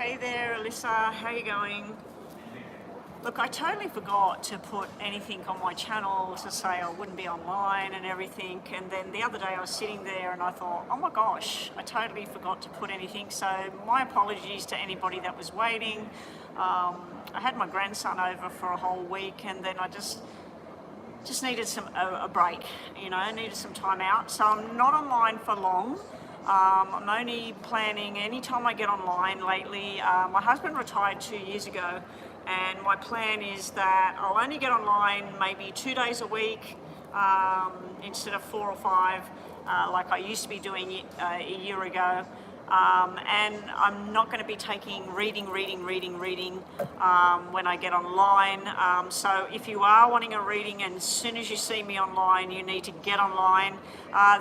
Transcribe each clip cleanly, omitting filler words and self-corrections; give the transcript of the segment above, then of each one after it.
Hey there, Alyssa. How you going? Look, I totally forgot to put anything on my channel to say I wouldn't be online and everything. And then the other day I was sitting there and I thought, oh my gosh, I totally forgot to put anything. So my apologies to anybody that was waiting. I had my grandson over for a whole week, and then I just needed a break, you know, needed some time out. So I'm not online for long. I'm only planning anytime I get online lately. My husband retired 2 years ago, and my plan is that I'll only get online maybe 2 days a week instead of 4 or 5 like I used to be doing a year ago. And I'm not going to be taking reading when I get online. So if you are wanting a reading and as soon as you see me online, you need to get online.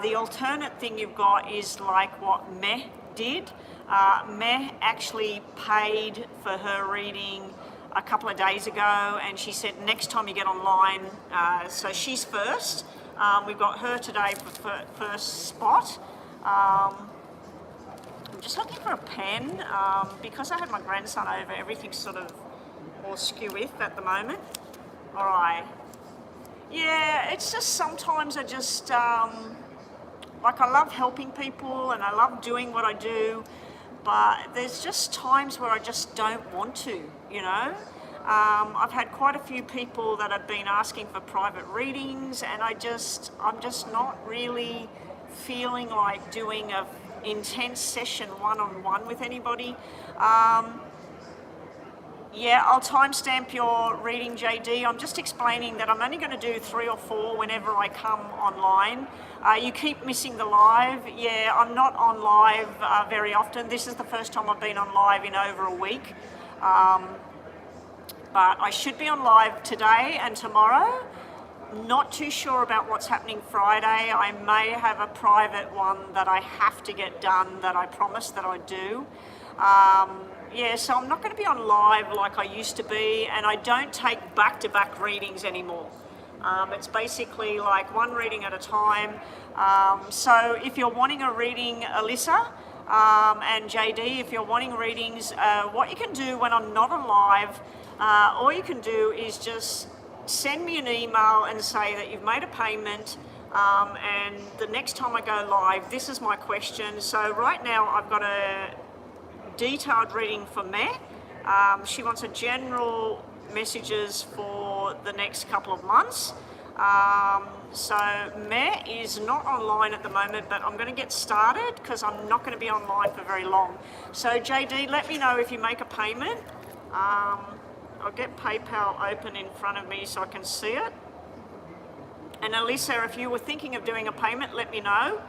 The alternate thing you've got is like what Meh did. Meh actually paid for her reading a couple of days ago, and she said next time you get online, so she's first. We've got her today for first spot. I'm just looking for a pen because I had my grandson over. Everything's sort of all skew-with at the moment. All right. Yeah, it's just sometimes I just like I love helping people and I love doing what I do, but there's just times where I just don't want to, you know. I've had quite a few people that have been asking for private readings, and I'm just not really feeling like doing a intense session one-on-one with anybody. Yeah, I'll timestamp your reading, JD. I'm just explaining that I'm only going to do 3 or 4 whenever I come online. You keep missing the live. Yeah, I'm not on live very often. This is the first time I've been on live in over a week. But I should be on live today and tomorrow. Not too sure about what's happening Friday. I may have a private one that I have to get done that I promised that I'd do. Yeah, so I'm not going to be on live like I used to be, and I don't take back-to-back readings anymore. It's basically like one reading at a time. So if you're wanting a reading, Alyssa and JD, if you're wanting readings, what you can do when I'm not on live, all you can do is just send me an email and say that you've made a payment, and the next time I go live, this is my question. So right now I've got a detailed reading for Meh. She wants a general messages for the next couple of months. So Meh is not online at the moment, but I'm going to get started because I'm not going to be online for very long. So JD, let me know if you make a payment. I'll get PayPal open in front of me so I can see it. And Alyssa, if you were thinking of doing a payment, let me know.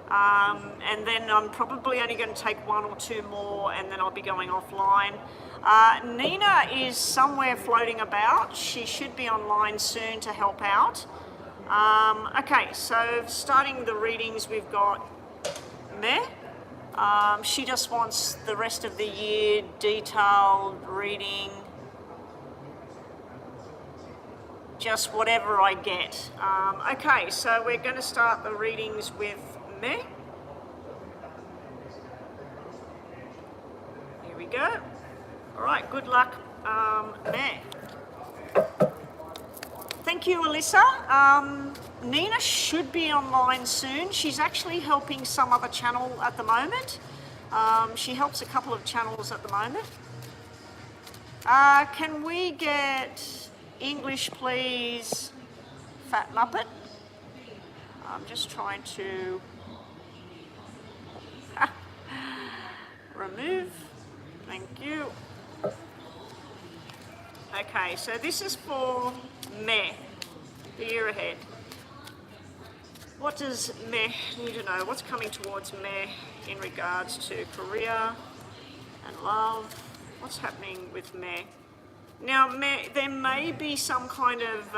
And then I'm probably only going to take 1 or 2 more, and then I'll be going offline. Nina is somewhere floating about. She should be online soon to help out. Okay, so starting the readings, we've got Meh. She just wants the rest of the year detailed reading. Just whatever I get. Okay, so we're going to start the readings with Meh. Here we go. All right, good luck, Meh. Thank you, Alyssa. Nina should be online soon. She's actually helping some other channel at the moment. She helps a couple of channels at the moment. Can we get English, please, Fat Muppet? I'm just trying to remove. Thank you. Okay, so this is for Meh, the year ahead. What does Meh need to know? What's coming towards Meh in regards to career and love? What's happening with Meh? Now, there may be some kind of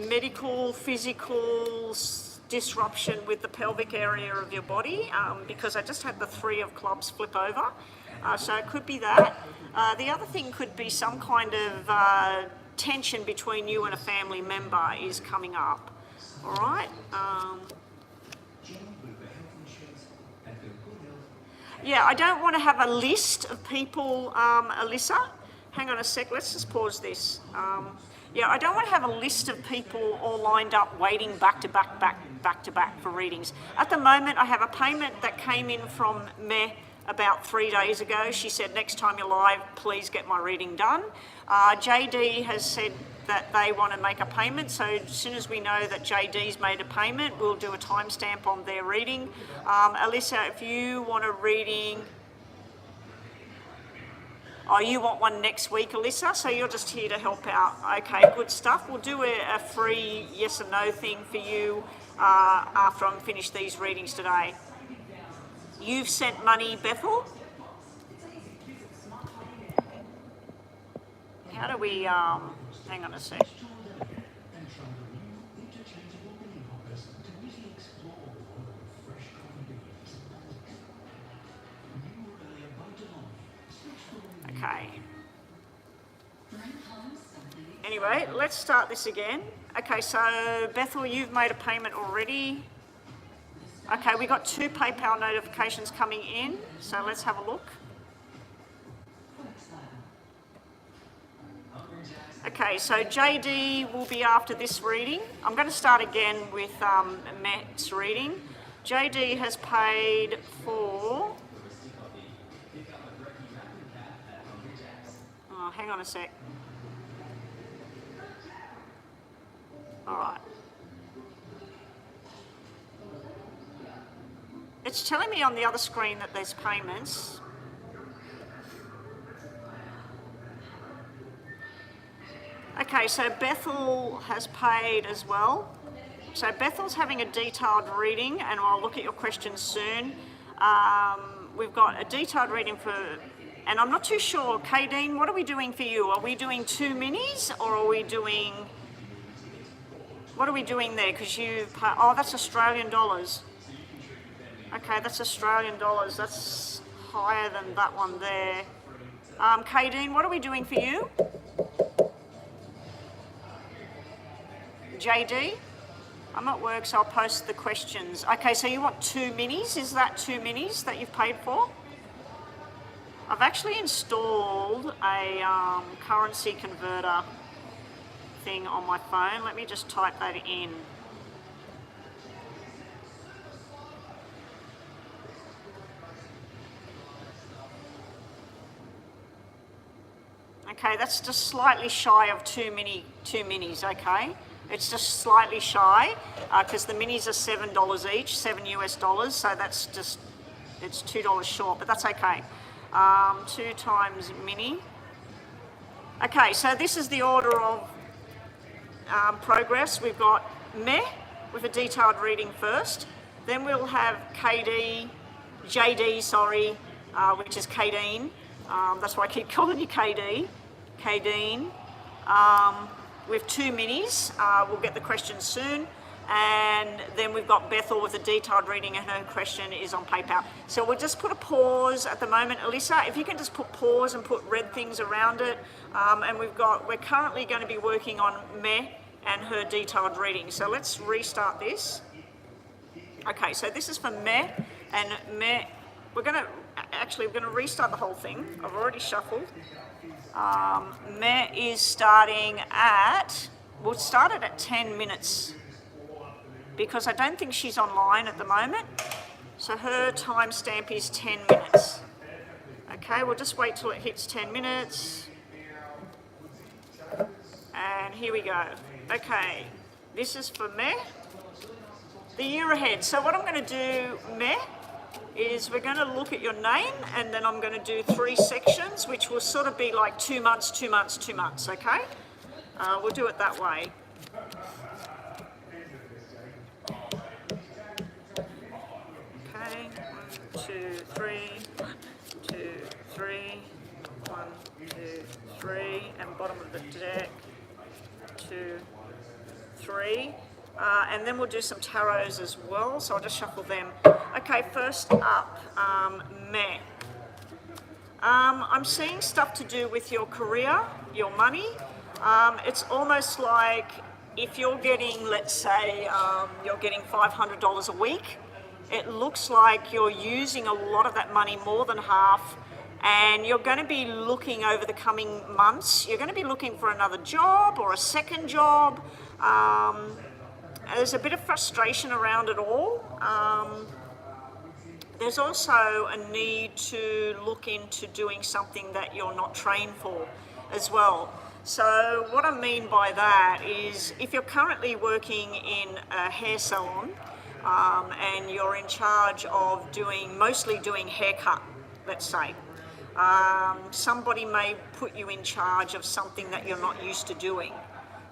medical, physical disruption with the pelvic area of your body, because I just had the 3 of clubs flip over. So it could be that. The other thing could be some kind of tension between you and a family member is coming up. All right. Yeah, I don't want to have a list of people, Alyssa. Hang on a sec, let's just pause this. Yeah, I don't want to have a list of people all lined up waiting back to back for readings. At the moment, I have a payment that came in from Meh about 3 days ago. She said, next time you're live, please get my reading done. JD has said that they want to make a payment, so as soon as we know that JD's made a payment, we'll do a timestamp on their reading. Alyssa, if you want a reading, oh, you want one next week, Alyssa, so you're just here to help out. Okay, good stuff. We'll do a free yes or no thing for you after I'm finished these readings today. You've sent money, Bethel? How do we, hang on a sec. Okay. Anyway, let's start this again. Okay, so Bethel, you've made a payment already. Okay, we got 2 PayPal notifications coming in, so let's have a look. Okay, so JD will be after this reading. I'm going to start again with Matt's reading. JD has paid for... Oh, hang on a sec. All right. It's telling me on the other screen that there's payments. Okay, so Bethel has paid as well. So Bethel's having a detailed reading, and I'll look at your questions soon. We've got a detailed reading for, and I'm not too sure, Kadeen, what are we doing for you? Are we doing 2 minis, or are we doing, what are we doing there? Because you, oh, that's Australian dollars. Okay, that's Australian dollars. That's higher than that one there. Kadeen, what are we doing for you? JD? I'm at work, so I'll post the questions. Okay, so you want 2 minis? Is that 2 minis that you've paid for? I've actually installed a currency converter thing on my phone. Let me just type that in. Okay, that's just slightly shy of 2 minis, okay? It's just slightly shy, because the minis are $7 each, 7 US dollars, so that's just, it's $2 short, but that's okay. 2 times mini. Okay, so this is the order of progress. We've got Meh with a detailed reading first, then we'll have JD, which is Kadeen. That's why I keep calling you Kadeen. With 2 minis, we'll get the question soon, and then we've got Bethel with a detailed reading, and her question is on PayPal. So we'll just put a pause at the moment. Alyssa, if you can just put pause and put red things around it, and we're currently going to be working on Meh and her detailed reading. So let's restart this. Okay, so this is for Meh, and Meh, we're going to restart the whole thing. I've already shuffled. Meh is starting at, we'll start it at 10 minutes because I don't think she's online at the moment. So her timestamp is 10 minutes. Okay, we'll just wait till it hits 10 minutes. And here we go. Okay, this is for Meh. The year ahead. So what I'm going to do, Meh, is we're going to look at your name, and then I'm going to do 3 sections, which will sort of be like 2 months, 2 months, 2 months, okay? We'll do it that way. Okay, 1, 2, 3, 1, 2, 3, 1, 2, 3, and bottom of the deck, 2, 3. And then we'll do some tarots as well, so I'll just shuffle them. Okay, first up, Meh. I'm seeing stuff to do with your career, your money. It's almost like if you're getting, let's say, you're getting $500 a week, It looks like you're using a lot of that money, more than half, and you're going to be looking over the coming months, you're going to be looking for another job or a second job. There's a bit of frustration around it all. There's also a need to look into doing something that you're not trained for as well. So what I mean by that is, if you're currently working in a hair salon and you're in charge of mostly doing haircut, let's say, somebody may put you in charge of something that you're not used to doing.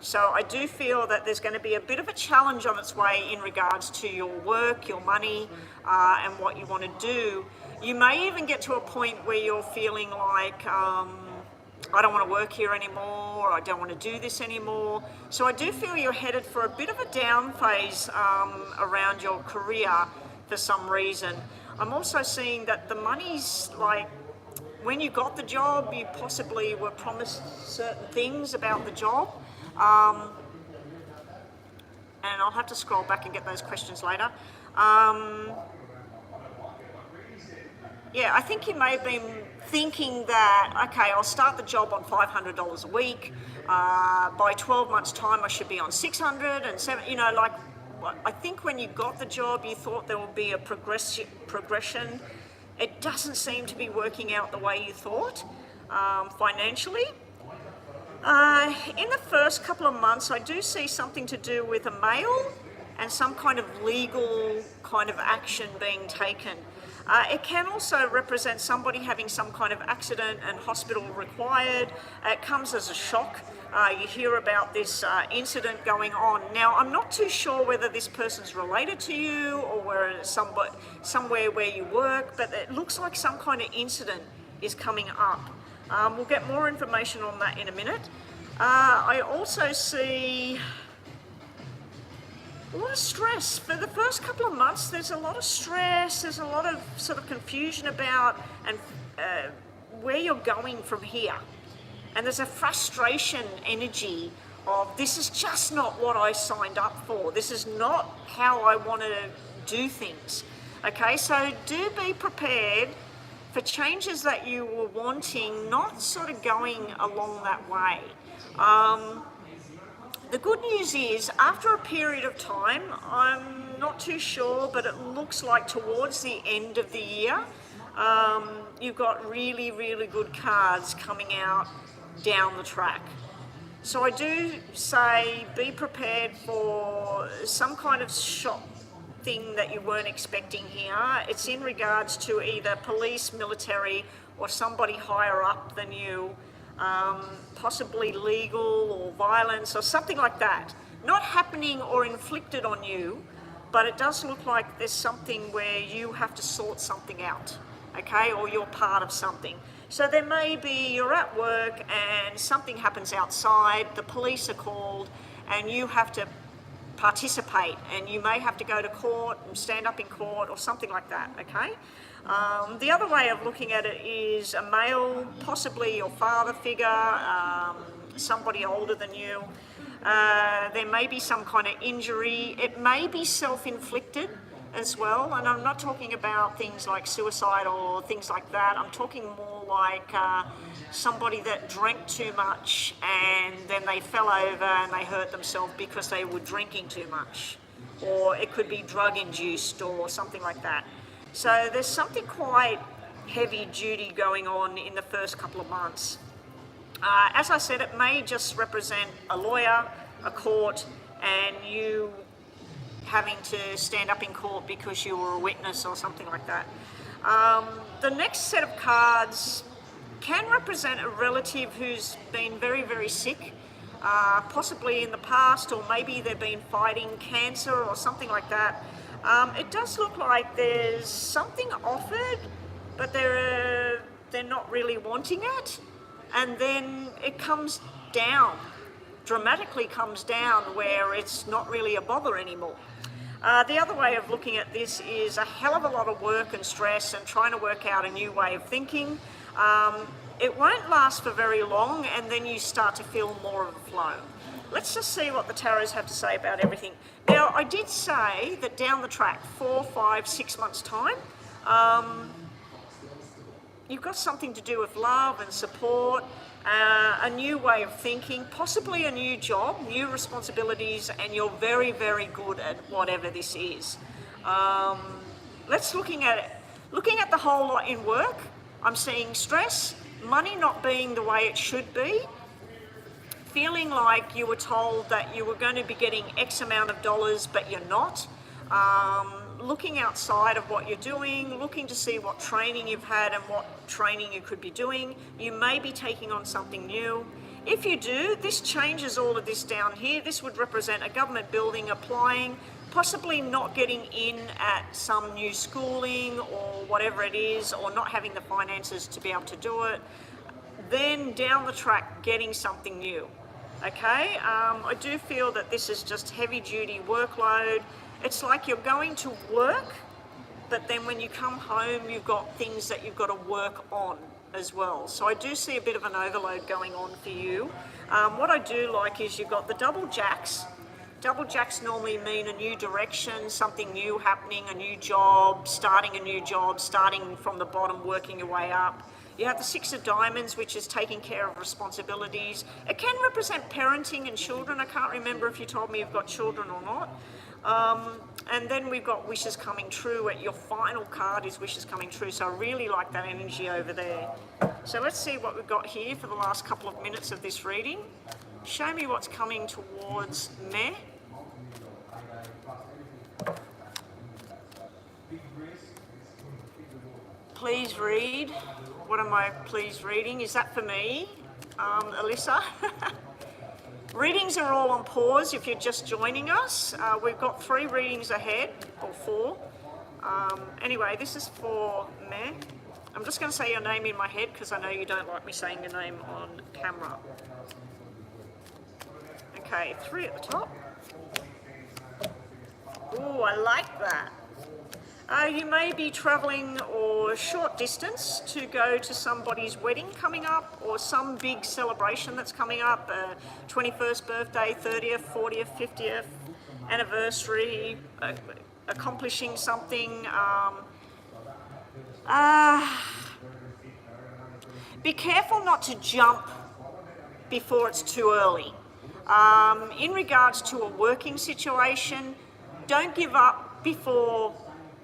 So I do feel that there's going to be a bit of a challenge on its way in regards to your work, your money, and what you want to do. You may even get to a point where you're feeling like, I don't want to work here anymore, I don't want to do this anymore. So I do feel you're headed for a bit of a down phase around your career for some reason. I'm also seeing that the money's like, when you got the job, you possibly were promised certain things about the job. And I'll have to scroll back and get those questions later. Yeah, I think you may have been thinking that, okay, I'll start the job on $500 a week. By 12 months' time, I should be on $600 and $700. You know, like, I think when you got the job, you thought there would be a progression. It doesn't seem to be working out the way you thought financially. In the first couple of months, I do see something to do with a male and some kind of legal kind of action being taken. It can also represent somebody having some kind of accident and hospital required. It comes as a shock. You hear about this incident going on. Now, I'm not too sure whether this person's related to you or where somewhere where you work, but it looks like some kind of incident is coming up. We'll get more information on that in a minute. I also see a lot of stress. For the first couple of months, there's a lot of stress, there's a lot of sort of confusion about and where you're going from here. And there's a frustration energy of, this is just not what I signed up for. This is not how I want to do things. Okay, so do be prepared for changes that you were wanting, not sort of going along that way. The good news is, after a period of time, I'm not too sure, but it looks like towards the end of the year, you've got really, really good cards coming out down the track. So I do say, be prepared for some kind of shock thing that you weren't expecting here. It's in regards to either police, military, or somebody higher up than you. Possibly legal or violence or something like that. Not happening or inflicted on you, but it does look like there's something where you have to sort something out, okay, or you're part of something. So there may be, you're at work and something happens outside, the police are called, and you have to participate, and you may have to go to court and stand up in court or something like that, okay? The other way of looking at it is a male, possibly your father figure, somebody older than you. There may be some kind of injury. It may be self-inflicted as well, and I'm not talking about things like suicide or things like that. I'm talking more like somebody that drank too much and then they fell over and they hurt themselves because they were drinking too much. Or it could be drug-induced or something like that. So there's something quite heavy duty going on in the first couple of months. As I said, it may just represent a lawyer, a court, and you having to stand up in court because you were a witness or something like that. The next set of cards can represent a relative who's been very, very sick, possibly in the past, or maybe they've been fighting cancer or something like that. It does look like there's something offered, but they're not really wanting it, and then it comes down, dramatically comes down, where it's not really a bother anymore. The other way of looking at this is a hell of a lot of work and stress and trying to work out a new way of thinking. it won't last for very long, and then you start to feel more of a flow. Let's just see what the tarots have to say about everything. Now, I did say that down the track, 4, 5, 6 months' time, you've got something to do with love and support, a new way of thinking, possibly a new job, new responsibilities, and you're very, very good at whatever this is. Let's looking at it. Looking at the whole lot in work, I'm seeing stress, money not being the way it should be, feeling like you were told that you were going to be getting X amount of dollars, but you're not. Looking outside of what you're doing, looking to see what training you've had and what training you could be doing. You may be taking on something new. If you do, this changes all of this down here. This would represent a government building, applying, possibly not getting in at some new schooling or whatever it is, or not having the finances to be able to do it. Then down the track, getting something new. Okay, I do feel that this is just heavy duty workload. It's like you're going to work, but then when you come home, you've got things that you've got to work on as well. So I do see a bit of an overload going on for you. What I do like is you've got the double jacks. Double jacks normally mean a new direction, something new happening, a new job, starting from the bottom, working your way up. You have the 6 of diamonds, which is taking care of responsibilities. It can represent parenting and children. I can't remember if you told me you've got children or not. And then we've got wishes coming true. Your final card is wishes coming true. So I really like that energy over there. So let's see what we've got here for the last couple of minutes of this reading. Show me what's coming towards me. Please read. What am I please reading? Is that for me, Alyssa? Readings are all on pause if you're just joining us. We've got 3 readings ahead, or 4. Anyway, this is for me. I'm just going to say your name in my head because I know you don't like me saying your name on camera. Okay, 3 at the top. Ooh, I like that. You may be travelling or short distance to go to somebody's wedding coming up, or some big celebration that's coming up, 21st birthday, 30th, 40th, 50th anniversary, accomplishing something. Be careful not to jump before it's too early. In regards to a working situation, don't give up before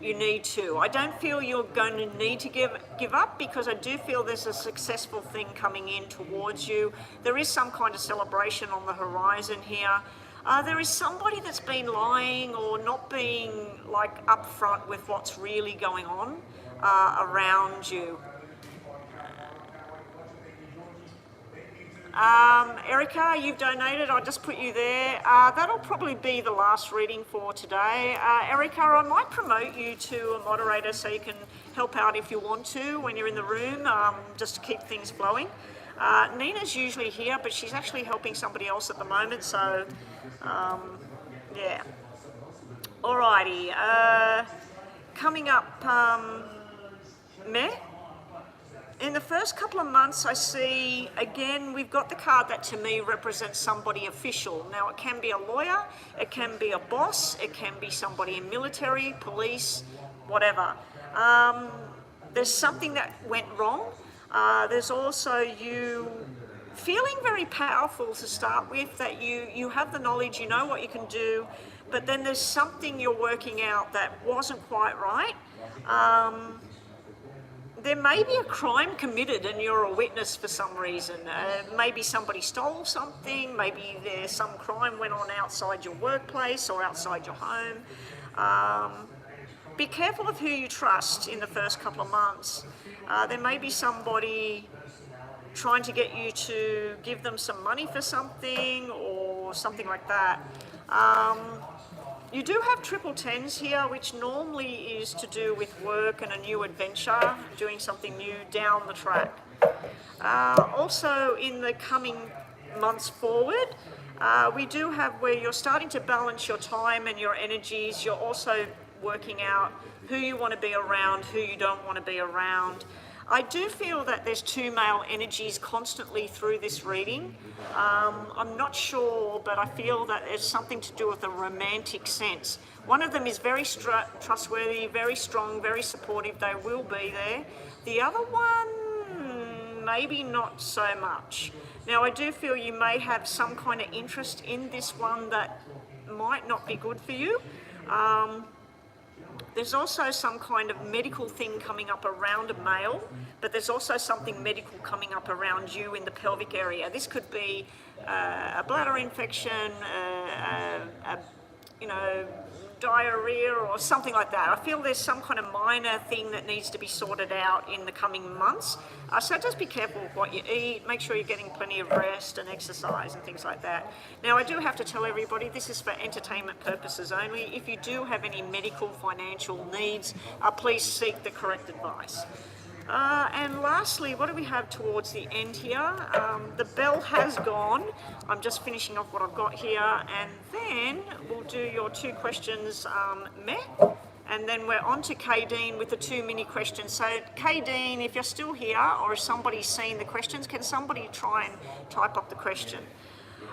you need to. I don't feel you're going to need to give up, because I do feel there's a successful thing coming in towards you. There is some kind of celebration on the horizon here. There is somebody that's been lying or not being like upfront with what's really going on around you. Erica, you've donated. I just put you there. That'll probably be the last reading for today. Erica, I might promote you to a moderator so you can help out if you want to when you're in the room, just to keep things flowing. Nina's usually here, but she's actually helping somebody else at the moment, so yeah. Alrighty, coming up, Meh? In the first couple of months, I see, again, we've got the card that to me represents somebody official. Now, it can be a lawyer, it can be a boss, it can be somebody in military, police, whatever. There's something that went wrong. There's also you feeling very powerful to start with, that you have the knowledge, you know what you can do, but then there's something you're working out that wasn't quite right. There may be a crime committed and you're a witness for some reason. Maybe somebody stole something, maybe there's some crime went on outside your workplace or outside your home. Be careful of who you trust in the first couple of months. There may be somebody trying to get you to give them some money for something or something like that. You do have triple tens here, which normally is to do with work and a new adventure, doing something new down the track. Also, in the coming months forward, we do have where you're starting to balance your time and your energies. You're also working out who you want to be around, who you don't want to be around. I do feel that there's two male energies constantly through this reading. I'm not sure, but I feel that it's something to do with a romantic sense. One of them is very trustworthy, very strong, very supportive. They will be there. The other one, maybe not so much. Now, I do feel you may have some kind of interest in this one that might not be good for you. There's also some kind of medical thing coming up around a male, but there's also something medical coming up around you in the pelvic area. This could be a bladder infection, diarrhea or something like that. I feel there's some kind of minor thing that needs to be sorted out in the coming months. So just be careful with what you eat, make sure you're getting plenty of rest and exercise and things like that. Now, I do have to tell everybody this is for entertainment purposes only. If you do have any medical, financial needs, please seek the correct advice. And lastly, what do we have towards the end here? The bell has gone. I'm just finishing off what I've got here, and then we'll do your two questions, Meh, and then we're on to Kadeen with the two mini questions. So Kadeen, if you're still here, or if somebody's seen the questions, can somebody try and type up the question?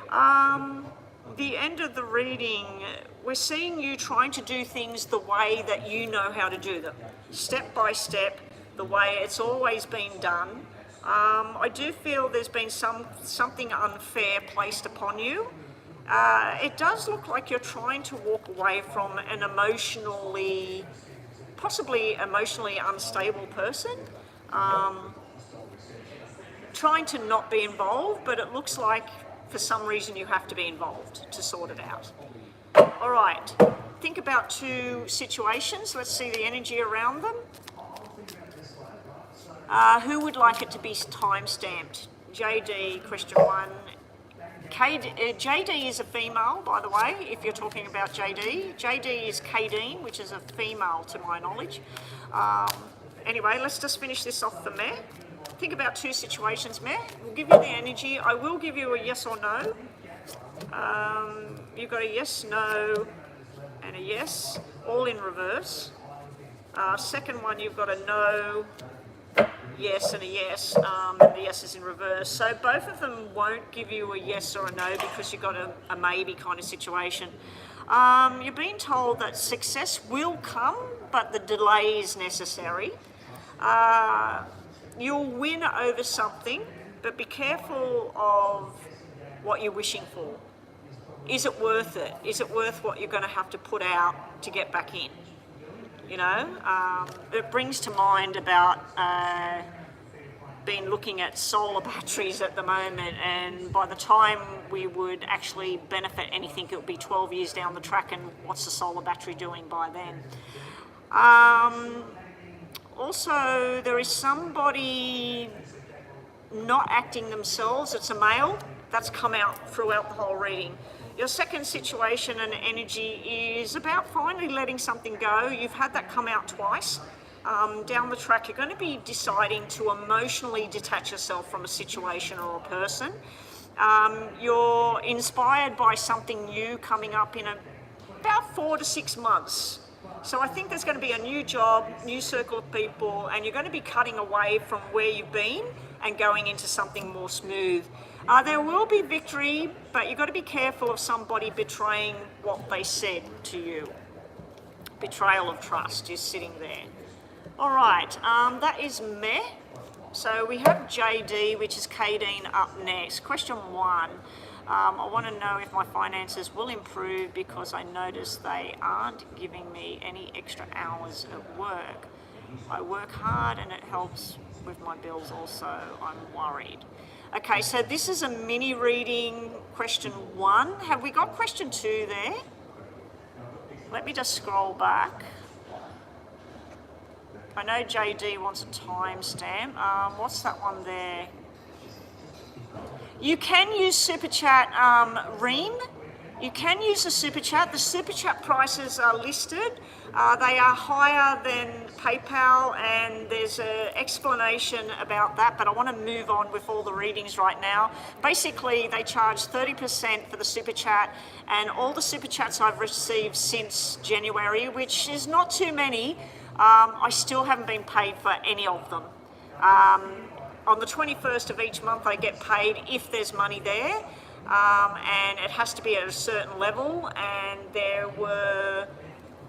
The end of the reading, we're seeing you trying to do things the way that you know how to do them, step by step, the way it's always been done. I do feel there's been something unfair placed upon you. It does look like you're trying to walk away from an possibly emotionally unstable person. Trying to not be involved, but it looks like for some reason you have to be involved to sort it out. All right, think about two situations. Let's see the energy around them. Who would like it to be time-stamped? JD, question one. JD is a female, by the way, if you're talking about JD. JD is Kadeen, which is a female to my knowledge. Anyway, let's just finish this off for Meh. Think about two situations, Meh. We'll give you the energy. I will give you a yes or no. You've got a yes, no, and a yes, all in reverse. Second one, you've got a no, yes and a yes, and the yes is in reverse. So both of them won't give you a yes or a no because you've got a maybe kind of situation. You're being told that success will come, but the delay is necessary. You'll win over something, but be careful of what you're wishing for. Is it worth it? Is it worth what you're going to have to put out to get back in? You know, it brings to mind about been looking at solar batteries at the moment, and by the time we would actually benefit anything, it would be 12 years down the track, and what's the solar battery doing by then? Also, there is somebody not acting themselves. It's a male. That's come out throughout the whole reading. Your second situation and energy is about finally letting something go. You've had that come out twice. Down the track, you're going to be deciding to emotionally detach yourself from a situation or a person. You're inspired by something new coming up in about 4 to 6 months. So I think there's going to be a new job, new circle of people, and you're going to be cutting away from where you've been and going into something more smooth. There will be victory, but you've got to be careful of somebody betraying what they said to you. Betrayal of trust is sitting there. All right, that is Meh. So we have JD, which is Kadeen, up next. Question one. I want to know if my finances will improve because I notice they aren't giving me any extra hours at work. I work hard and it helps with my bills also. I'm worried. Okay, so this is a mini reading, question one. Have we got question two there? Let me just scroll back. I know JD wants a timestamp. What's that one there? You can use SUPACHAT, Reem. You can use the SUPACHAT. The SUPACHAT prices are listed. They are higher than PayPal, and there's an explanation about that, but I want to move on with all the readings right now. Basically, they charge 30% for the SUPACHAT, and all the SUPACHATs I've received since January, which is not too many, I still haven't been paid for any of them. On the 21st of each month, I get paid if there's money there, and it has to be at a certain level. And there were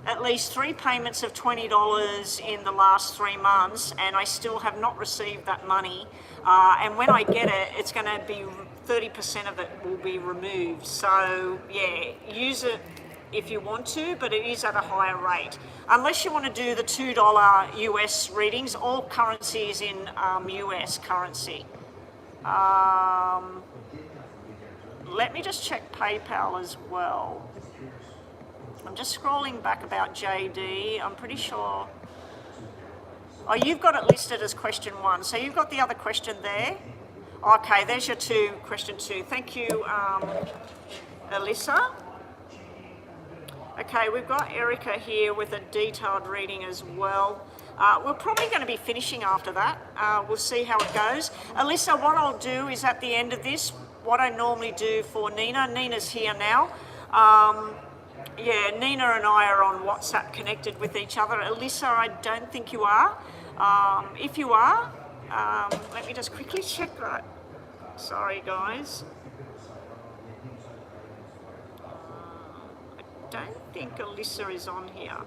at least 3 payments of $20 in the last 3 months, and I still have not received that money. And when I get it, it's going to be 30% of it will be removed. So yeah, use it if you want to, but it is at a higher rate. Unless you want to do the $2 US readings, all currency is in US currency. Let me just check PayPal as well. I'm just scrolling back about JD. I'm pretty sure. Oh, you've got it listed as question 1. So you've got the other question there. Okay, there's your question 2. Thank you, Alyssa. Okay, we've got Erica here with a detailed reading as well. We're probably going to be finishing after that. We'll see how it goes. Alyssa, what I'll do is at the end of this, what I normally do for Nina. Nina's here now. Yeah, Nina and I are on WhatsApp connected with each other. Alyssa, I don't think you are. If you are, let me just quickly check that. Sorry, guys. I don't think Alyssa is on here.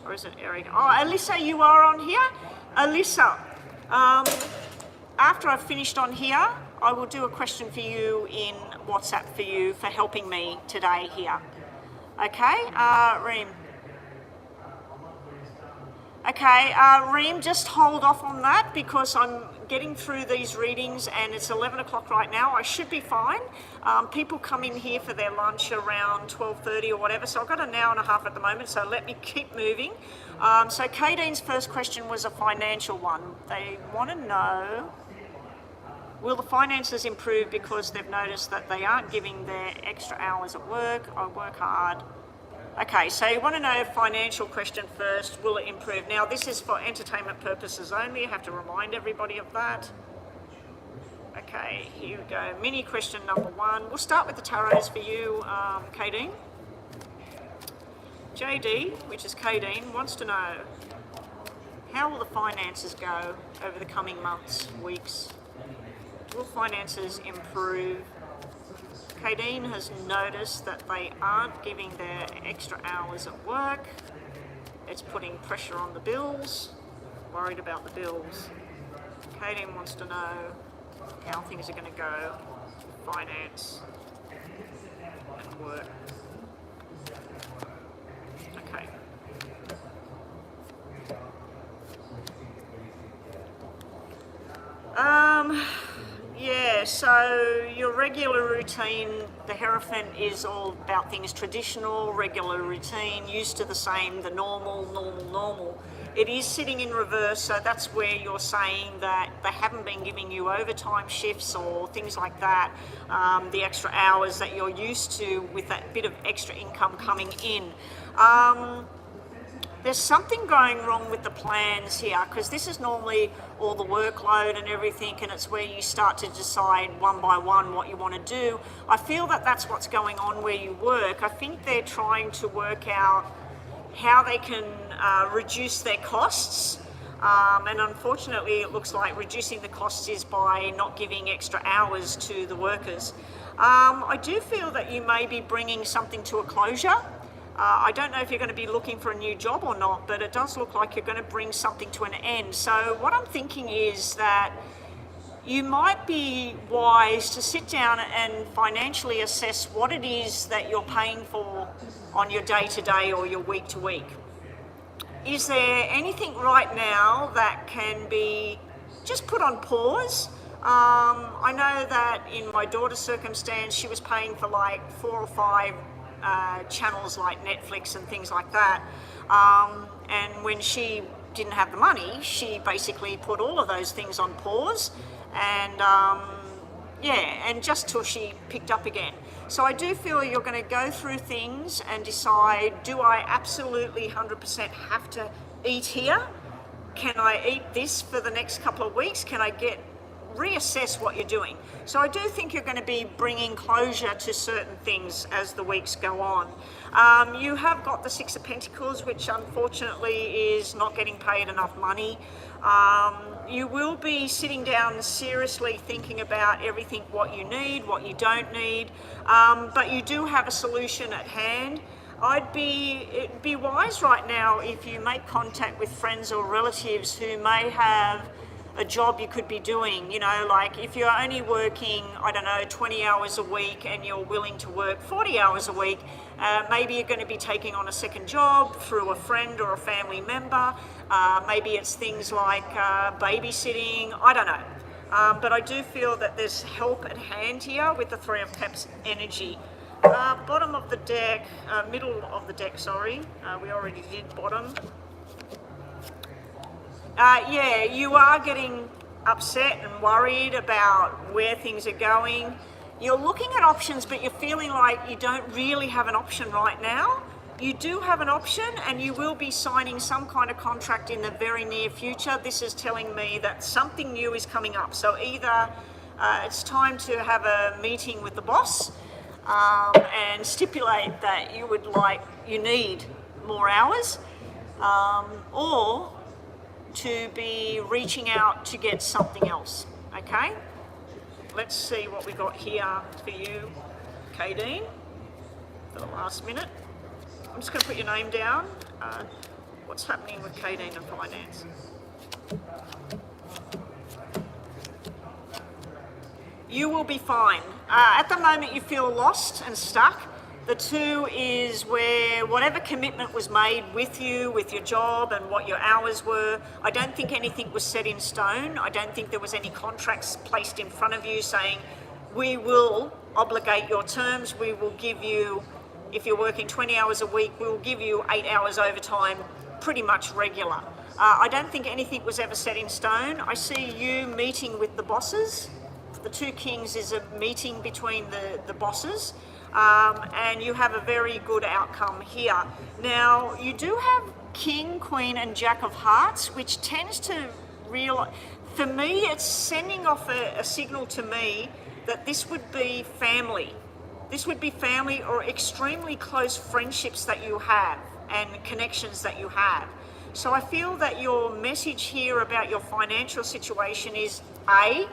Or is it Eric? Oh, Alyssa, you are on here? Alyssa, after I've finished on here, I will do a question for you in WhatsApp for you for helping me today here. Okay, Reem. Okay, Reem, just hold off on that because I'm getting through these readings and it's 11 o'clock right now. I should be fine. People come in here for their lunch around 12:30 or whatever, so I've got an hour and a half at the moment, so let me keep moving. So Kadine's first question was a financial one. They want to know, will the finances improve because they've noticed that they aren't giving their extra hours at work? I work hard. Okay, so you want to know financial question first, will it improve? Now this is for entertainment purposes only, I have to remind everybody of that. Okay, here we go, mini question number 1. We'll start with the tarots for you, Kadeen. JD, which is Kadeen, wants to know, how will the finances go over the coming months, weeks? Will finances improve? Kadeen has noticed that they aren't giving their extra hours at work. It's putting pressure on the bills. Worried about the bills. Kadeen wants to know how things are going to go, finance and work. Okay. Yeah, so your regular routine, the Hierophant is all about things traditional, regular routine, used to the same, the normal. It is sitting in reverse, so that's where you're saying that they haven't been giving you overtime shifts or things like that, the extra hours that you're used to with that bit of extra income coming in. There's something going wrong with the plans here because this is normally all the workload and everything, and it's where you start to decide one by one what you want to do. I feel that that's what's going on where you work. I think they're trying to work out how they can reduce their costs, and unfortunately it looks like reducing the costs is by not giving extra hours to the workers. I do feel that you may be bringing something to a closure. I don't know if you're going to be looking for a new job or not, but it does look like you're going to bring something to an end. So what I'm thinking is that you might be wise to sit down and financially assess what it is that you're paying for on your day-to-day or your week-to-week. Is there anything right now that can be just put on pause? I know that in my daughter's circumstance, she was paying for like 4 or 5 channels like Netflix and things like that, and when she didn't have the money, she basically put all of those things on pause, and yeah, and just till she picked up again. So I do feel you're going to go through things and decide, do I absolutely 100% have to eat here? Can I eat this for the next couple of weeks? Can I get reassess what you're doing. So I do think you're going to be bringing closure to certain things as the weeks go on. You have got the Six of Pentacles, which unfortunately is not getting paid enough money. You will be sitting down seriously thinking about everything, what you need, what you don't need, but you do have a solution at hand. It'd be wise right now if you make contact with friends or relatives who may have a job you could be doing. You know, like if you're only working, I don't know, 20 hours a week and you're willing to work 40 hours a week, maybe you're going to be taking on a second job through a friend or a family member. Maybe it's things like babysitting, I don't know. But I do feel that there's help at hand here with the Three of Cups energy. Bottom of the deck, middle of the deck, sorry. We already did bottom. Yeah, you are getting upset and worried about where things are going. You're looking at options, but you're feeling like you don't really have an option right now. You do have an option, and you will be signing some kind of contract in the very near future. This is telling me that something new is coming up. So either it's time to have a meeting with the boss and stipulate that you need more hours, or to be reaching out to get something else. Okay, let's see what we got here for you, Kadeen, for the last minute. I'm just going to put your name down. What's happening with Kadeen and finance? You will be fine. At the moment you feel lost and stuck. The two is where whatever commitment was made with you, with your job and what your hours were, I don't think anything was set in stone. I don't think there was any contracts placed in front of you saying, we will obligate your terms, we will give you, if you're working 20 hours a week, we will give you 8 hours overtime, pretty much regular. I don't think anything was ever set in stone. I see you meeting with the bosses. The Two Kings is a meeting between the bosses. And you have a very good outcome here. Now, you do have King, Queen and Jack of Hearts, which tends to realize, for me, it's sending off a signal to me that this would be family. This would be family or extremely close friendships that you have and connections that you have. So I feel that your message here about your financial situation is A,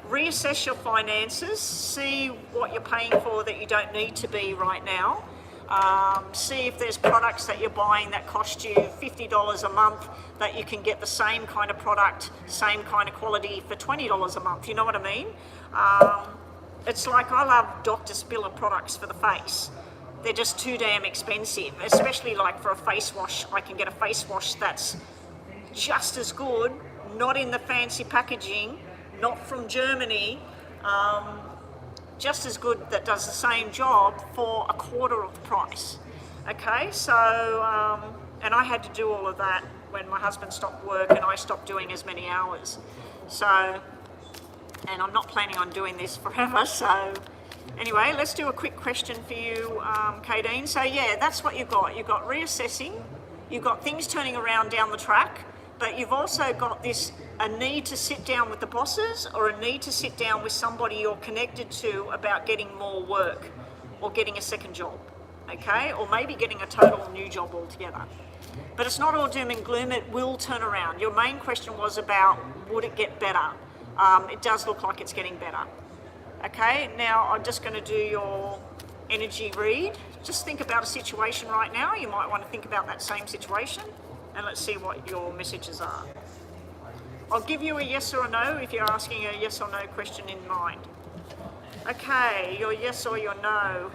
reassess your finances, see what you're paying for that you don't need to be right now. See if there's products that you're buying that cost you $50 a month that you can get the same kind of product, same kind of quality for $20 a month. You know what I mean? It's like I love Dr. Spiller products for the face. They're just too damn expensive, especially like for a face wash. I can get a face wash that's just as good, not in the fancy packaging, not from Germany, just as good, that does the same job for a quarter of the price. Okay, so, and I had to do all of that when my husband stopped work and I stopped doing as many hours. So, and I'm not planning on doing this forever, so anyway, let's do a quick question for you, Kadeen. So yeah, that's what you've got. You've got reassessing, you've got things turning around down the track, but you've also got a need to sit down with the bosses or a need to sit down with somebody you're connected to about getting more work or getting a second job, okay? Or maybe getting a total new job altogether. But it's not all doom and gloom, it will turn around. Your main question was about, would it get better? It does look like it's getting better. Okay, now I'm just going to do your energy read. Just think about a situation right now. You might want to think about that same situation. And let's see what your messages are. I'll give you a yes or a no if you're asking a yes or no question in mind. Okay, your yes or your no.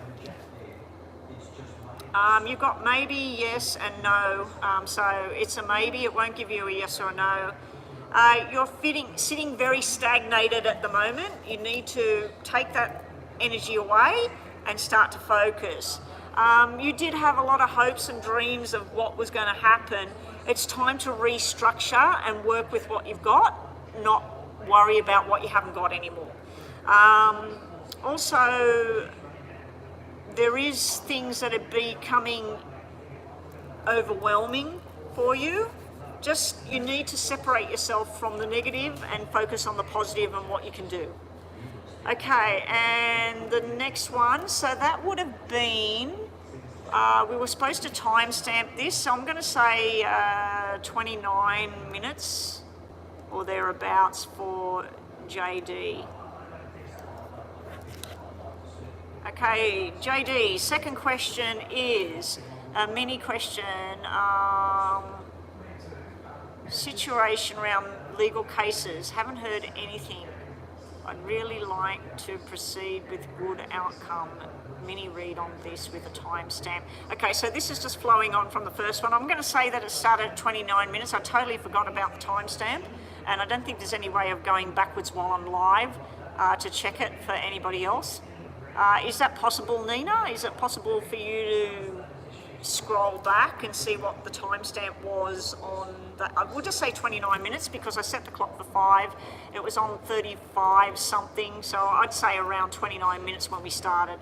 You've got maybe, yes and no. So it's a maybe, it won't give you a yes or a no. You're sitting very stagnated at the moment. You need to take that energy away and start to focus. You did have a lot of hopes and dreams of what was going to happen. It's time to restructure and work with what you've got, not worry about what you haven't got anymore. Also, there is things that are becoming overwhelming for you. you need to separate yourself from the negative and focus on the positive and what you can do. Okay, and the next one, so that would have been, we were supposed to timestamp this, so I'm going to say 29 minutes or thereabouts for JD. Okay, JD, second question is a mini question. Situation around legal cases. Haven't heard anything. I'd really like to proceed with good outcome. Mini read on this with a timestamp. Okay, so this is just flowing on from the first one. I'm going to say that it started at 29 minutes. I totally forgot about the timestamp, and I don't think there's any way of going backwards while I'm live to check it for anybody else. Is that possible, Nina? Is it possible for you to scroll back and see what the timestamp was on that? I would just say 29 minutes because I set the clock for 5. It was on 35 something, so I'd say around 29 minutes when we started.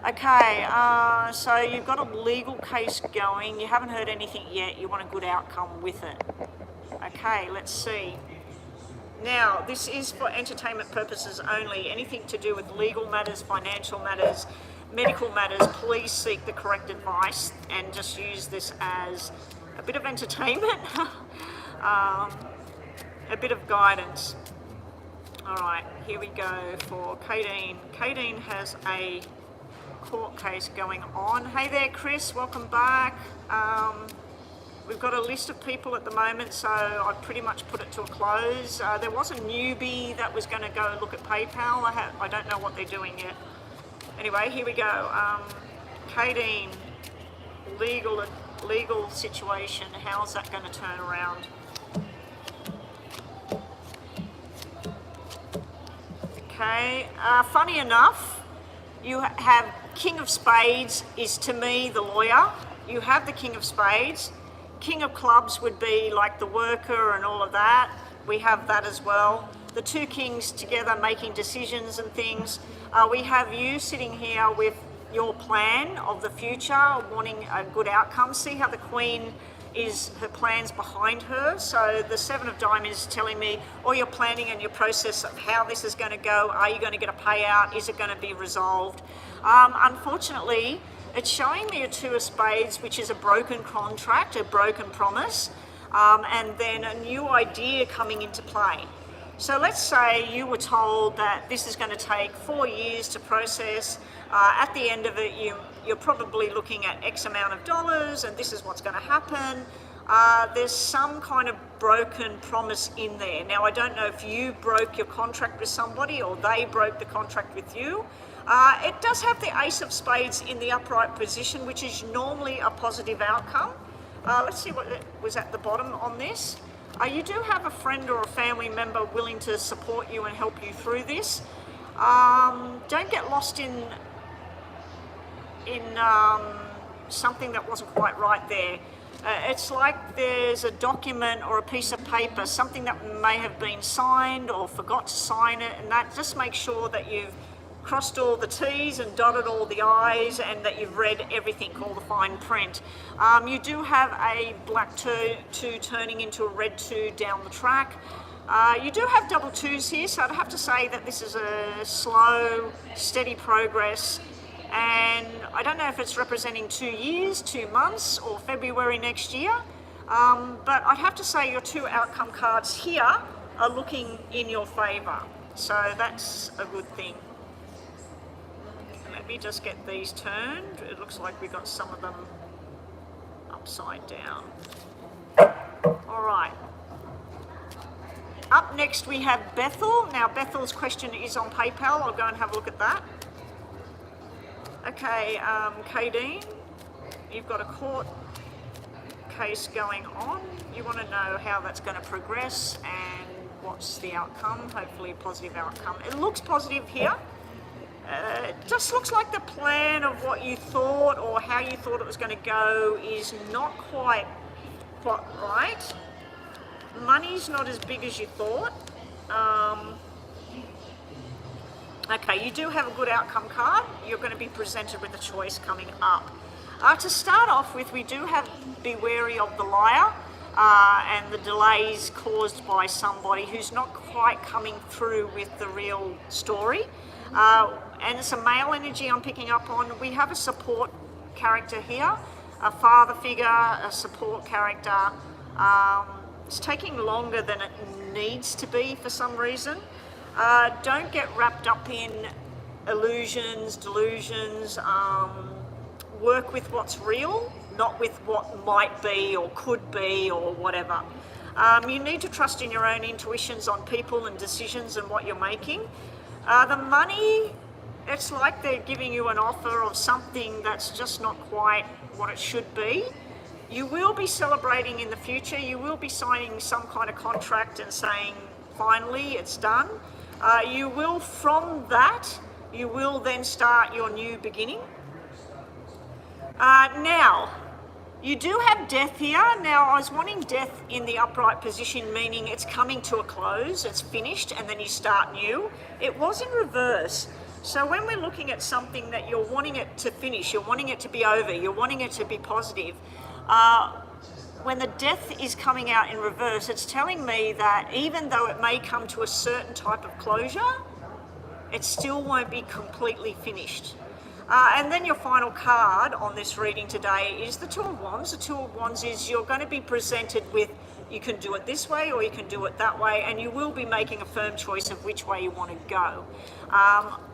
Okay, so you've got a legal case going. You haven't heard anything yet. You want a good outcome with it. Okay, let's see. Now, this is for entertainment purposes only. Anything to do with legal matters, financial matters, medical matters, please seek the correct advice and just use this as a bit of entertainment, a bit of guidance. All right, here we go for Kadeen. Kadeen has a court case going on. Hey there, Chris, welcome back. We've got a list of people at the moment, so I've pretty much put it to a close. There was a newbie that was going to go look at PayPal. I don't know what they're doing yet. Anyway, here we go. Kadeen, legal situation. How's that going to turn around? Okay. Funny enough, you have King of Spades is to me the lawyer. You have the King of Spades. King of Clubs would be like the worker and all of that. We have that as well. The two kings together making decisions and things. We have you sitting here with your plan of the future, wanting a good outcome. See how the Queen is, her plans behind her. So the Seven of Diamonds is telling me all your planning and your process of how this is going to go. Are you going to get a payout? Is it going to be resolved? Unfortunately, it's showing me a Two of Spades, which is a broken contract, a broken promise, and then a new idea coming into play. So let's say you were told that this is going to take 4 years to process. At the end of it, you're probably looking at X amount of dollars, and this is what's going to happen. There's some kind of broken promise in there. Now, I don't know if you broke your contract with somebody or they broke the contract with you. It does have the Ace of Spades in the upright position, which is normally a positive outcome. Let's see what was at the bottom on this. You do have a friend or a family member willing to support you and help you through this. Don't get lost in something that wasn't quite right there. It's like there's a document or a piece of paper, something that may have been signed or forgot to sign it, and that just make sure that you've crossed all the T's and dotted all the I's and that you've read everything, all the fine print. You do have a black 2 turning into a red 2 down the track. You do have double 2s here, so I'd have to say that this is a slow, steady progress. And I don't know if it's representing 2 years, 2 months, or February next year. But I'd have to say your 2 outcome cards here are looking in your favour. So that's a good thing. Let me just get these turned. It looks like we got some of them upside down. All right. Up next we have Bethel. Now Bethel's question is on PayPal. I'll go and have a look at that. Okay, Kadeen, you've got a court case going on. You want to know how that's going to progress and what's the outcome, hopefully a positive outcome. It looks positive here. It just looks like the plan of what you thought or how you thought it was going to go is not quite right. Money's not as big as you thought. Okay, you do have a good outcome card. You're going to be presented with a choice coming up. To start off with, we do have be wary of the liar. and the delays caused by somebody who's not quite coming through with the real story. And it's a male energy I'm picking up on. We have a support character here, a father figure, a support character. It's taking longer than it needs to be for some reason. Don't get wrapped up in illusions, delusions. Work with what's real, not with what might be or could be or whatever. You need to trust in your own intuitions on people and decisions and what you're making. The money, it's like they're giving you an offer of something that's just not quite what it should be. You will be celebrating in the future. You will be signing some kind of contract and saying, finally, it's done. You will, from that, you will then start your new beginning. Now, you do have death here. Now, I was wanting death in the upright position, meaning it's coming to a close, it's finished, and then you start new. It was in reverse. So when we're looking at something that you're wanting it to finish, you're wanting it to be over, you're wanting it to be positive, when the death is coming out in reverse, it's telling me that even though it may come to a certain type of closure, it still won't be completely finished. And then your final card on this reading today is the Two of Wands. The Two of Wands is you're going to be presented with, you can do it this way or you can do it that way, and you will be making a firm choice of which way you want to go.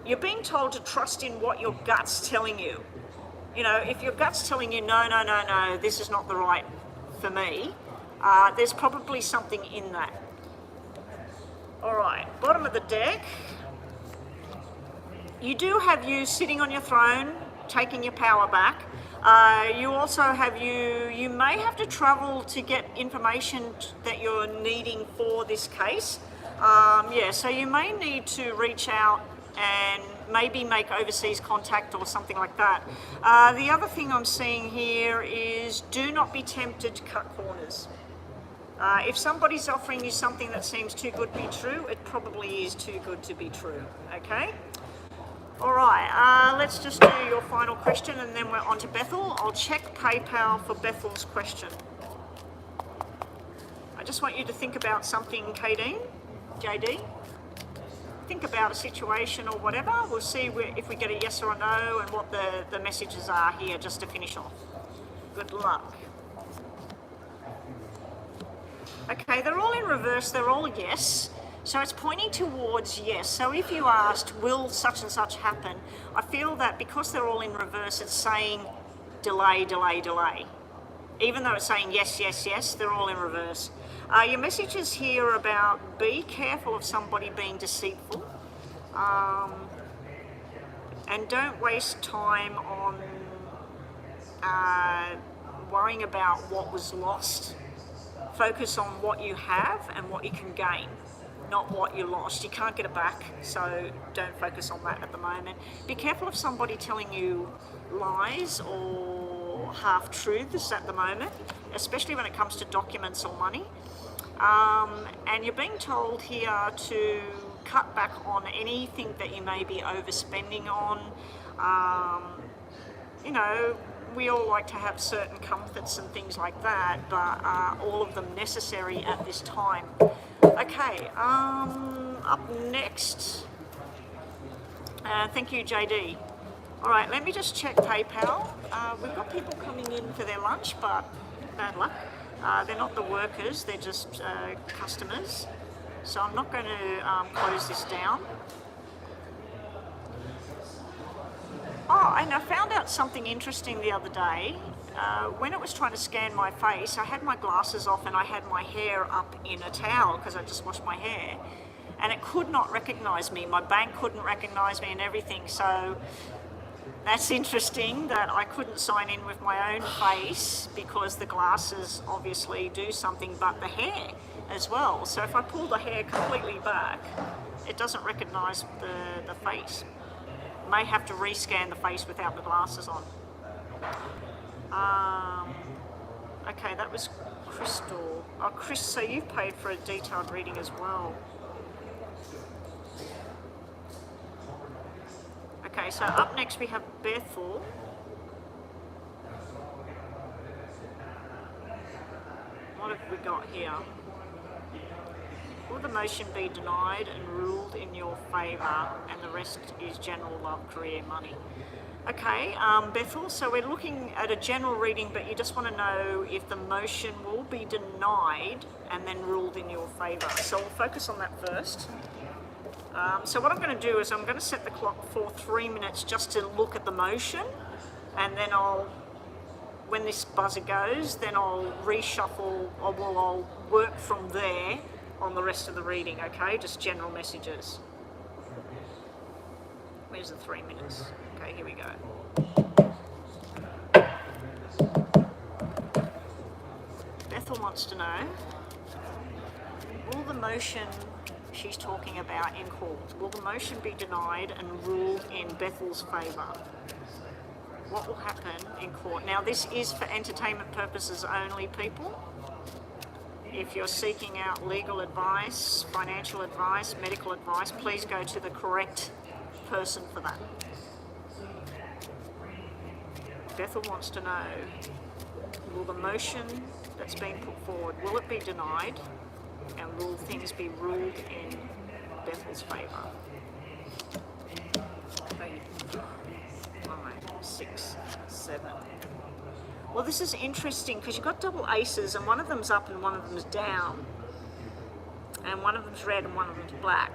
You're being told to trust in what your gut's telling you. You know, if your gut's telling you, no, this is not the right for me, there's probably something in that. All right, bottom of the deck. You do have you sitting on your throne, taking your power back. You also have you may have to travel to get information that you're needing for this case. So you may need to reach out and maybe make overseas contact or something like that. The other thing I'm seeing here is do not be tempted to cut corners. If somebody's offering you something that seems too good to be true, it probably is too good to be true, okay? All right, let's just do your final question and then we're on to Bethel. I'll check PayPal for Bethel's question. I just want you to think about something, JD. Think about a situation or whatever. We'll see if we get a yes or a no and what the messages are here just to finish off. Good luck. Okay, they're all in reverse, they're all yes. So it's pointing towards yes. So if you asked, will such and such happen? I feel that because they're all in reverse, it's saying delay, delay, delay. Even though it's saying yes, yes, yes, they're all in reverse. Your messages here are about be careful of somebody being deceitful. And don't waste time on worrying about what was lost. Focus on what you have and what you can gain, not what you lost. You can't get it back, so don't focus on that at the moment. Be careful of somebody telling you lies or half-truths at the moment, especially when it comes to documents or money. And you're being told here to cut back on anything that you may be overspending on. You know, we all like to have certain comforts and things like that, but are all of them necessary at this time? Okay, up next, thank you, JD. All right, let me just check PayPal. We've got people coming in for their lunch, but bad luck. They're not the workers, they're just customers. So I'm not going to close this down. Oh, and I found out something interesting the other day. When it was trying to scan my face, I had my glasses off and I had my hair up in a towel because I just washed my hair. And it could not recognise me. My bank couldn't recognise me and everything. So that's interesting that I couldn't sign in with my own face because the glasses obviously do something, but the hair as well. So if I pull the hair completely back, it doesn't recognise the face. May have to rescan the face without the glasses on. Okay, that was Crystal. Oh, Chris, so you've paid for a detailed reading as well. Okay, so up next we have Bethel. What have we got here? Will the motion be denied and ruled in your favour, and the rest is general love, career, money? Okay, Bethel, so we're looking at a general reading, but you just want to know if the motion will be denied and then ruled in your favour. So we'll focus on that first. So what I'm going to do is I'm going to set the clock for 3 minutes just to look at the motion, and then when this buzzer goes, then I'll reshuffle, or I'll work from there on the rest of the reading, okay? Just general messages. Where's the 3 minutes? Okay, here we go. Bethel wants to know, will the motion she's talking about in court, will the motion be denied and ruled in Bethel's favour? What will happen in court? Now, this is for entertainment purposes only, people. If you're seeking out legal advice, financial advice, medical advice, please go to the correct person for that. Bethel wants to know, will the motion that's been put forward, will it be denied, and will things be ruled in Bethel's favour? 3, 5, 6, 7. Well, this is interesting because you've got double aces, and one of them's up and one of them's down, and one of them's red and one of them's black.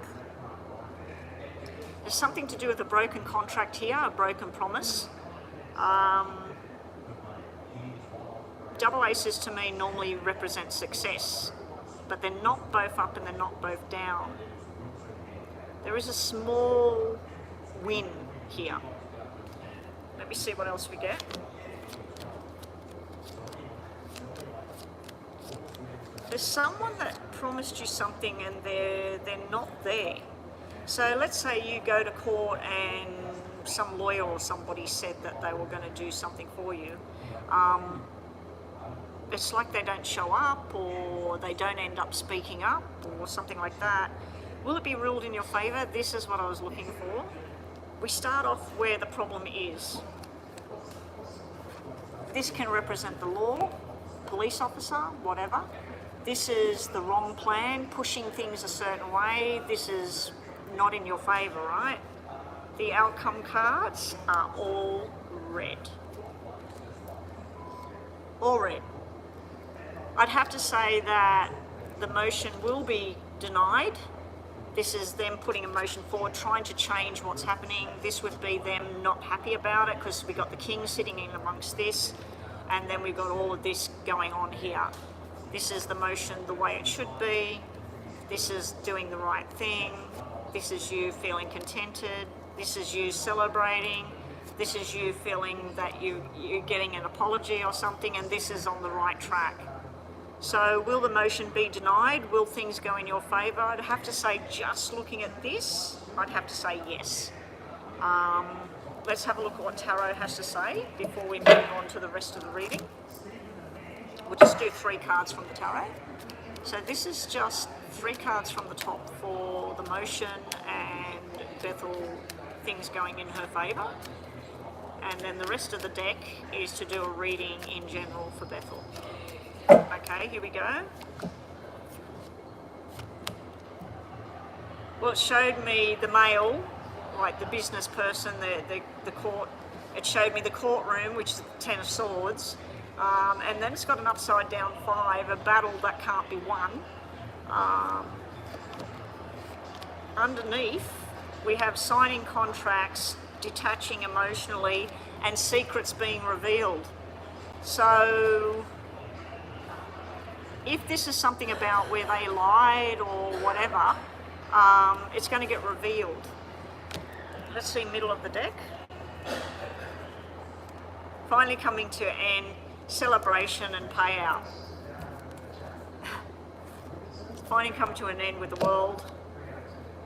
There's something to do with a broken contract here, a broken promise. Double aces to me normally represent success, but they're not both up and they're not both down. There is a small win here. Let me see what else we get. There's someone that promised you something and they're not there. So let's say you go to court and some lawyer or somebody said that they were going to do something for you. It's like they don't show up, or they don't end up speaking up, or something like that. Will it be ruled in your favour? This is what I was looking for. We start off where the problem is. This can represent the law, police officer, whatever. This is the wrong plan, pushing things a certain way. This is not in your favour, right? The outcome cards are all red. All red. I'd have to say that the motion will be denied. This is them putting a motion forward, trying to change what's happening. This would be them not happy about it because we got the king sitting in amongst this, and then we've got all of this going on here. This is the motion the way it should be. This is doing the right thing. This is you feeling contented. This is you celebrating. This is you feeling that you're getting an apology or something, and this is on the right track. So will the motion be denied? Will things go in your favour? I'd have to say, just looking at this, I'd have to say yes. Let's have a look at what Tarot has to say before we move on to the rest of the reading. We'll just do 3 cards from the Tarot. So this is just 3 cards from the top for the motion and Bethel, things going in her favour. And then the rest of the deck is to do a reading in general for Bethel. Okay, here we go. Well, it showed me the male, like the business person, the court. It showed me the courtroom, which is the 10 of Swords. And then it's got an upside down 5, a battle that can't be won. Underneath, we have signing contracts, detaching emotionally, and secrets being revealed. So if this is something about where they lied or whatever, it's going to get revealed. Let's see middle of the deck. Finally coming to an end, celebration and payout. Finally come to an end with the world,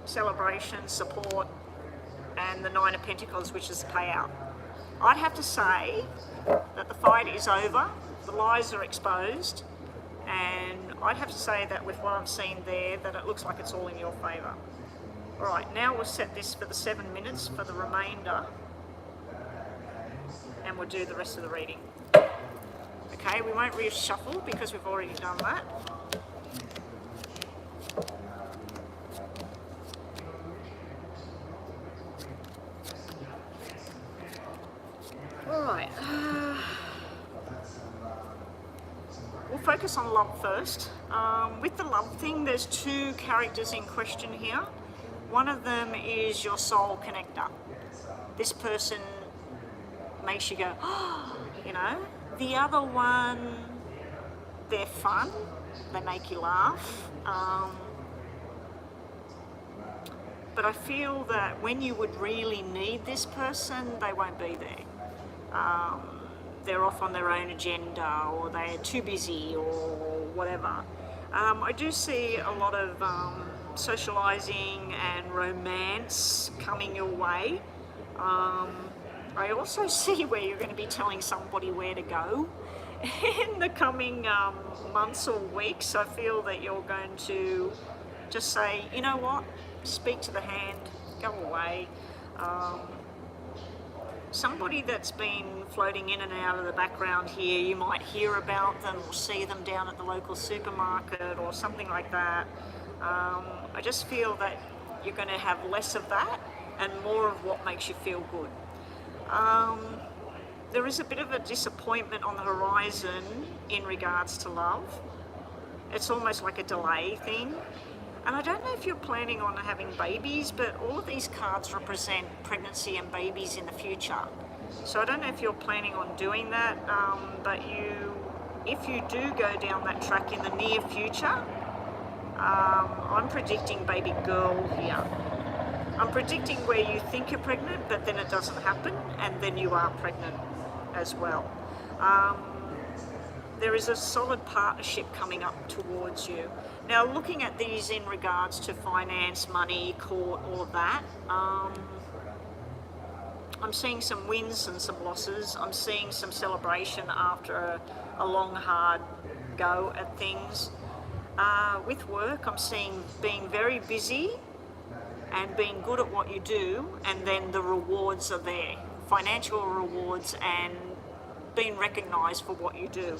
celebration, support, and the 9 of Pentacles, which is the payout. I'd have to say that the fight is over, the lies are exposed, and I'd have to say that with what I've seen there, that it looks like it's all in your favour. Alright, now we'll set this for the 7 minutes for the remainder, and we'll do the rest of the reading. Okay, we won't reshuffle because we've already done that. All right. We'll focus on love first. With the love thing, there's two characters in question here. One of them is your soul connector. This person makes you go, oh, you know. The other one, they're fun. They make you laugh. But I feel that when you would really need this person, they won't be there. They're off on their own agenda, or they're too busy, or whatever. I do see a lot of socialising and romance coming your way. I also see where you're going to be telling somebody where to go in the coming months or weeks. I feel that you're going to just say, you know what, speak to the hand, go away. Somebody that's been floating in and out of the background here, you might hear about them or see them down at the local supermarket or something like that. I just feel that you're going to have less of that and more of what makes you feel good. There is a bit of a disappointment on the horizon in regards to love. It's almost like a delay thing. And I don't know if you're planning on having babies, but all of these cards represent pregnancy and babies in the future. So I don't know if you're planning on doing that, but if you do go down that track in the near future, I'm predicting baby girl here. I'm predicting where you think you're pregnant, but then it doesn't happen, and then you are pregnant as well. There is a solid partnership coming up towards you. Now, looking at these in regards to finance, money, court, all of that, I'm seeing some wins and some losses. I'm seeing some celebration after a long, hard go at things. With work, I'm seeing being very busy and being good at what you do, and then the rewards are there. Financial rewards and being recognised for what you do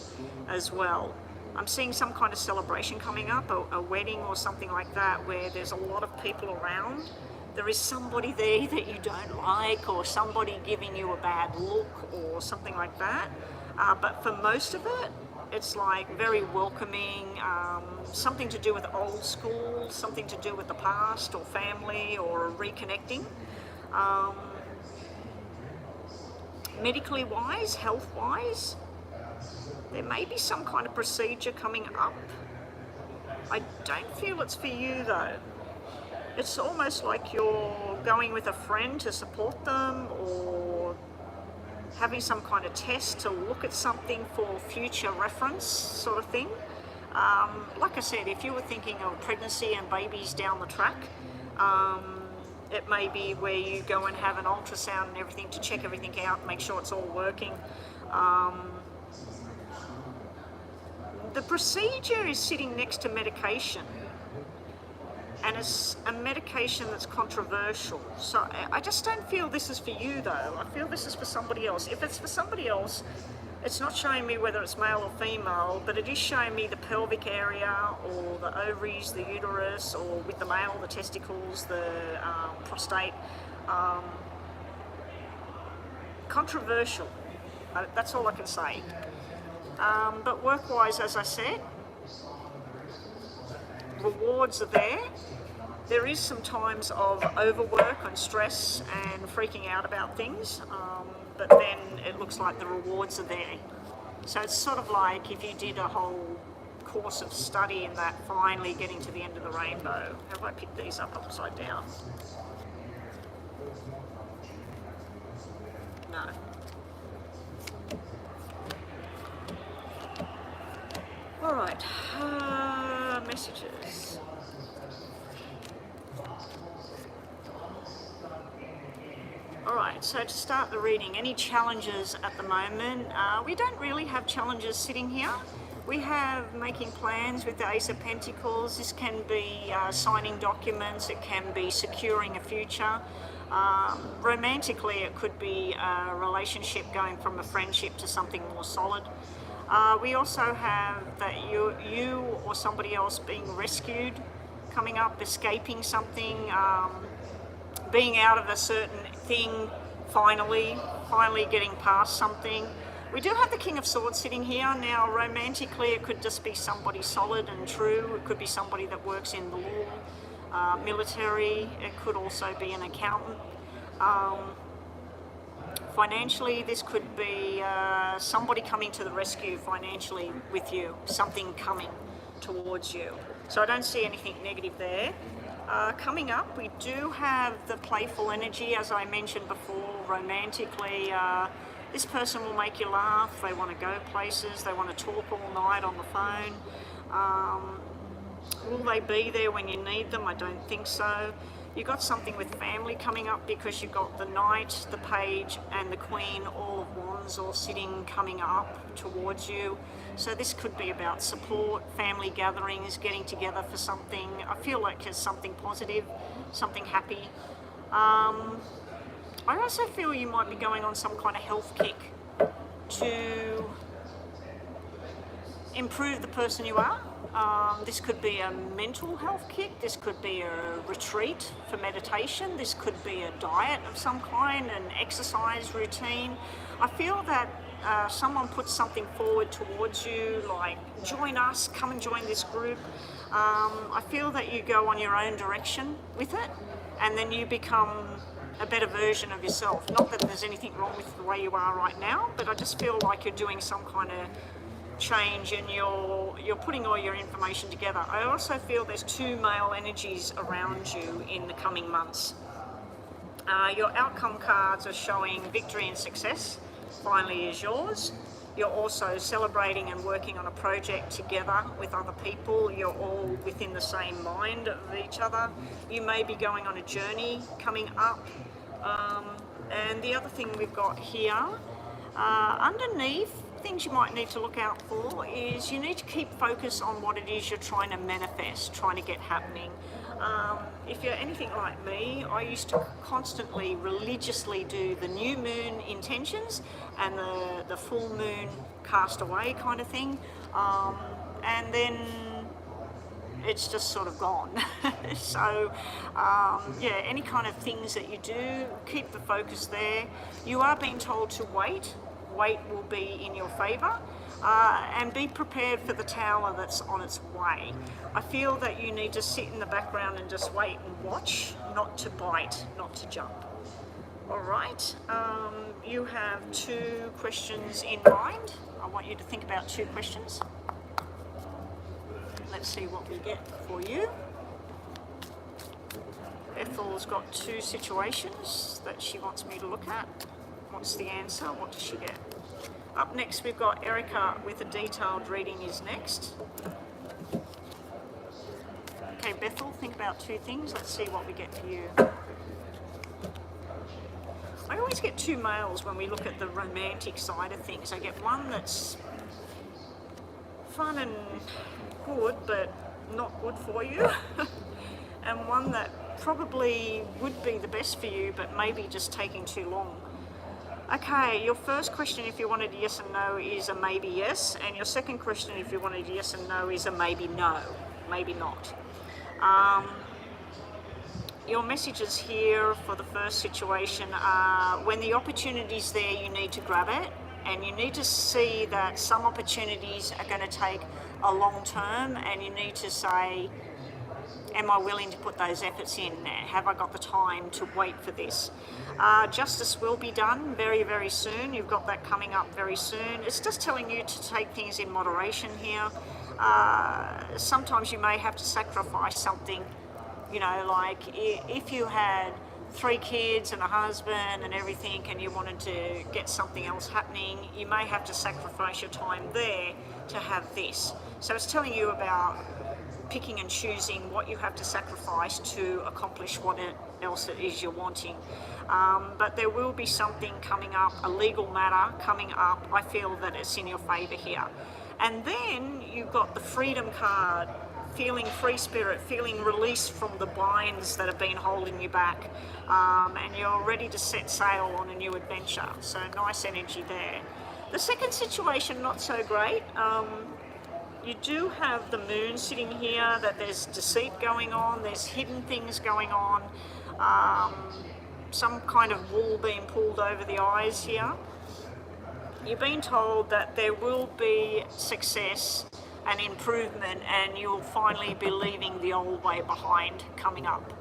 as well. I'm seeing some kind of celebration coming up, a wedding or something like that, where there's a lot of people around. There is somebody there that you don't like, or somebody giving you a bad look or something like that. But for most of it, it's like very welcoming, something to do with old school, something to do with the past or family or reconnecting. Medically wise, health wise, there may be some kind of procedure coming up. I don't feel it's for you though. It's almost like you're going with a friend to support them, or having some kind of test to look at something for future reference sort of thing. Like I said, if you were thinking of pregnancy and babies down the track, it may be where you go and have an ultrasound and everything to check everything out and make sure it's all working. The procedure is sitting next to medication, and it's a medication that's controversial. So I just don't feel this is for you though. I feel this is for somebody else. If it's for somebody else, it's not showing me whether it's male or female, but it is showing me the pelvic area or the ovaries, the uterus, or with the male, the testicles, the prostate. Controversial. That's all I can say. But work-wise, as I said, rewards are there. There is some times of overwork and stress and freaking out about things, but then it looks like the rewards are there. So it's sort of like if you did a whole course of study in that, finally getting to the end of the rainbow. Have I picked these up upside down? No. All right, messages. All right, so to start the reading, any challenges at the moment? We don't really have challenges sitting here. We have making plans with the Ace of Pentacles. This can be signing documents, it can be securing a future. Romantically, it could be a relationship going from a friendship to something more solid. We also have that you or somebody else being rescued coming up, escaping something, being out of a certain thing, finally getting past something. We do have the King of Swords sitting here. Now, romantically, it could just be somebody solid and true. It could be somebody that works in the law, military. It could also be an accountant. Financially, this could be somebody coming to the rescue financially with you, something coming towards you. So I don't see anything negative there. Coming up, we do have the playful energy, as I mentioned before, romantically. This person will make you laugh, they want to go places, they want to talk all night on the phone. Will they be there when you need them? I don't think so. You've got something with family coming up because you've got the Knight, the Page and the Queen, all of Wands, all sitting, coming up towards you. So this could be about support, family gatherings, getting together for something. I feel like it's something positive, something happy. I also feel you might be going on some kind of health kick to improve the person you are. This could be a mental health kick, this could be a retreat for meditation, this could be a diet of some kind, an exercise routine. I feel that someone puts something forward towards you, like join us, come and join this group. I feel that you go on your own direction with it and then you become a better version of yourself. Not that there's anything wrong with the way you are right now, but I just feel like you're doing some kind of change and you're putting all your information together. I also feel there's two male energies around you in the coming months. Your outcome cards are showing victory and success finally is yours. You're also celebrating and working on a project together with other people. You're all within the same mind of each other. You may be going on a journey coming up. And the other thing we've got here, underneath, things you might need to look out for is you need to keep focus on what it is you're trying to manifest, trying to get happening. If you're anything like me, I used to constantly, religiously do the new moon intentions and the full moon cast away kind of thing. And then it's just sort of gone. So yeah, any kind of things that you do, keep the focus there. You are being told to wait. Wait will be in your favour, and be prepared for the tower that's on its way. I feel that you need to sit in the background and just wait and watch, not to bite, not to jump. All right, you have 2 questions in mind. I want you to think about 2 questions. Let's see what we get for you. Ethel's got 2 situations that she wants me to look at. What's the answer? What does she get? Up next, we've got Erica with a detailed reading is next. Okay, Bethel, think about 2 things. Let's see what we get for you. I always get 2 males when we look at the romantic side of things. I get one that's fun and good, but not good for you. And one that probably would be the best for you, but maybe just taking too long. Okay, your first question, if you wanted yes and no, is a maybe yes, and your second question, if you wanted yes and no, is a maybe no, maybe not. Your messages here for the first situation are when the opportunity's there, you need to grab it, and you need to see that some opportunities are going to take a long term, and you need to say, am I willing to put those efforts in? Have I got the time to wait for this? Justice will be done very, very soon. You've got that coming up very soon. It's just telling you to take things in moderation here. Sometimes you may have to sacrifice something, you know, like if you had 3 kids and a husband and everything and you wanted to get something else happening, you may have to sacrifice your time there to have this. So it's telling you about picking and choosing what you have to sacrifice to accomplish what else it is you're wanting. But there will be something coming up, a legal matter coming up. I feel that it's in your favour here. And then you've got the freedom card, feeling free spirit, feeling released from the binds that have been holding you back. And you're ready to set sail on a new adventure. So nice energy there. The second situation, not so great. You do have the moon sitting here, that there's deceit going on, there's hidden things going on, some kind of wool being pulled over the eyes here. You've been told that there will be success and improvement, and you'll finally be leaving the old way behind coming up.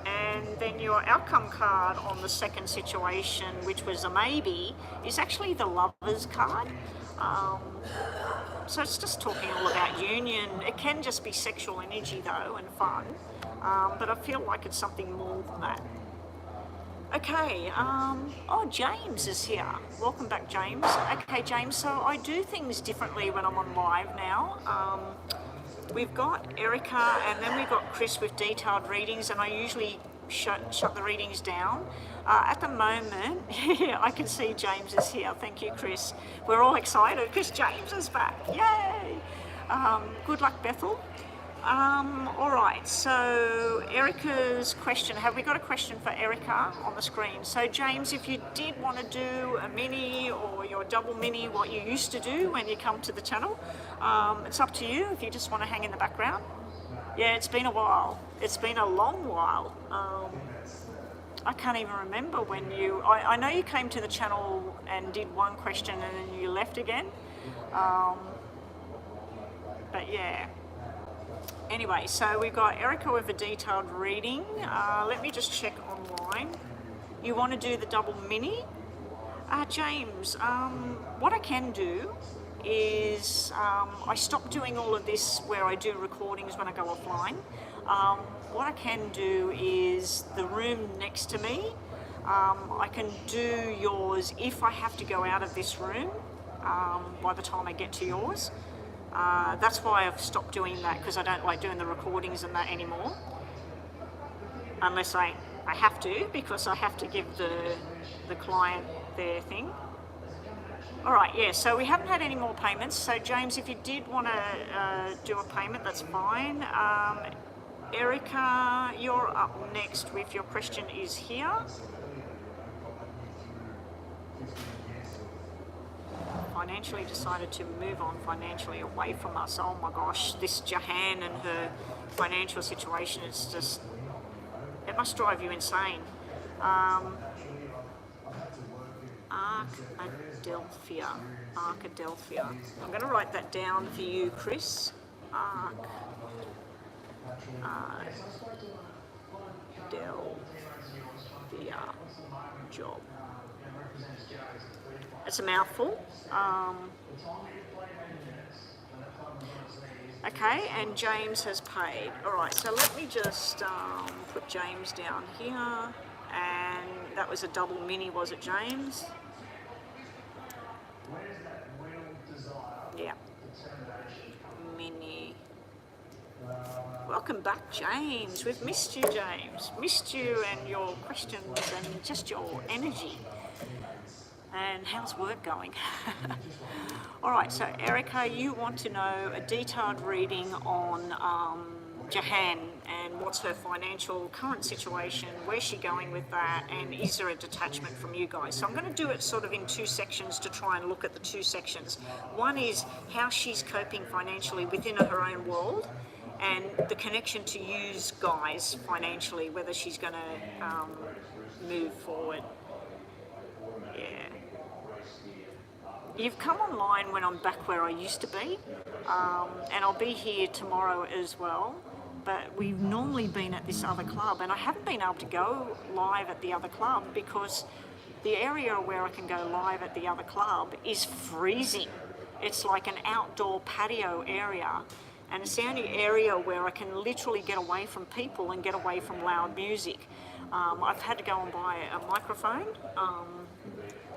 And then your outcome card on the second situation, which was a maybe, is actually the Lovers card. So it's just talking all about union. It can just be sexual energy though, and fun, but I feel like it's something more than that. Okay, oh, James is here. Welcome back, James. Okay, James, so I do things differently when I'm on live now. We've got Erica, and then we've got Chris with detailed readings, and I usually shut the readings down. At the moment, I can see James is here. Thank you, Chris. We're all excited because James is back. Yay! Good luck, Bethel. All right, so Erica's question. Have we got a question for Erica on the screen? So James, if you did want to do a mini or your double mini, what you used to do when you come to the channel, it's up to you if you just want to hang in the background. Yeah, it's been a while. It's been a long while. I can't even remember when you... I know you came to the channel and did one question and then you left again. But yeah. Anyway, so we've got Erica with a detailed reading. Let me just check online. You want to do the double mini? James, what I can do is I stopped doing all of this where I do recordings when I go offline. What I can do is the room next to me. I can do yours if I have to go out of this room by the time I get to yours. That's why I've stopped doing that, because I don't like doing the recordings and that anymore. Unless I have to, because I have to give the client their thing. All right, yeah, so we haven't had any more payments. So James, if you did want to do a payment, that's fine. Erica, you're up next with your question is here. Financially decided to move on financially away from us. Oh my gosh, this Jahan and her financial situation is just, it must drive you insane. Arkadelphia. I'm going to write that down for you, Chris. Arkadelphia job. It's a mouthful. Okay, and James has paid. All right, so let me just put James down here. And that was a double mini, was it, James? Yeah. Mini. Welcome back, James. We've missed you, James. Missed you and your questions and just your energy. And how's work going? All right, so Erica, you want to know a detailed reading on Jahan and what's her financial current situation, where's she going with that, and is there a detachment from you guys? So I'm going to do it sort of in two sections to try and look at the two sections. One is how she's coping financially within her own world, and the connection to you guys financially, whether she's going to move forward. Yeah. You've come online when I'm back where I used to be, and I'll be here tomorrow as well. But we've normally been at this other club, and I haven't been able to go live at the other club because the area where I can go live at the other club is freezing. It's like an outdoor patio area, and it's the only area where I can literally get away from people and get away from loud music. I've had to go and buy a microphone,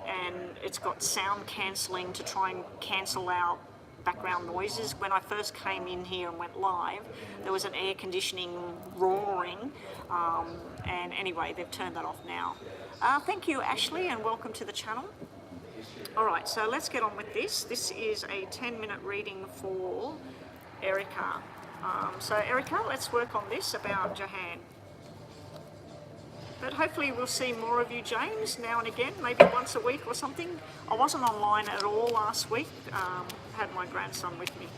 and it's got sound cancelling to try and cancel out background noises. When I first came in here and went live, there was an air conditioning roaring, and anyway, they've turned that off now. Thank you, Ashley, and welcome to the channel. All right, so let's get on with this. This is a 10-minute reading for Erica. So Erica, let's work on this about Jahan. But hopefully we'll see more of you, James, now and again, maybe once a week or something. I wasn't online at all last week, had my grandson with me.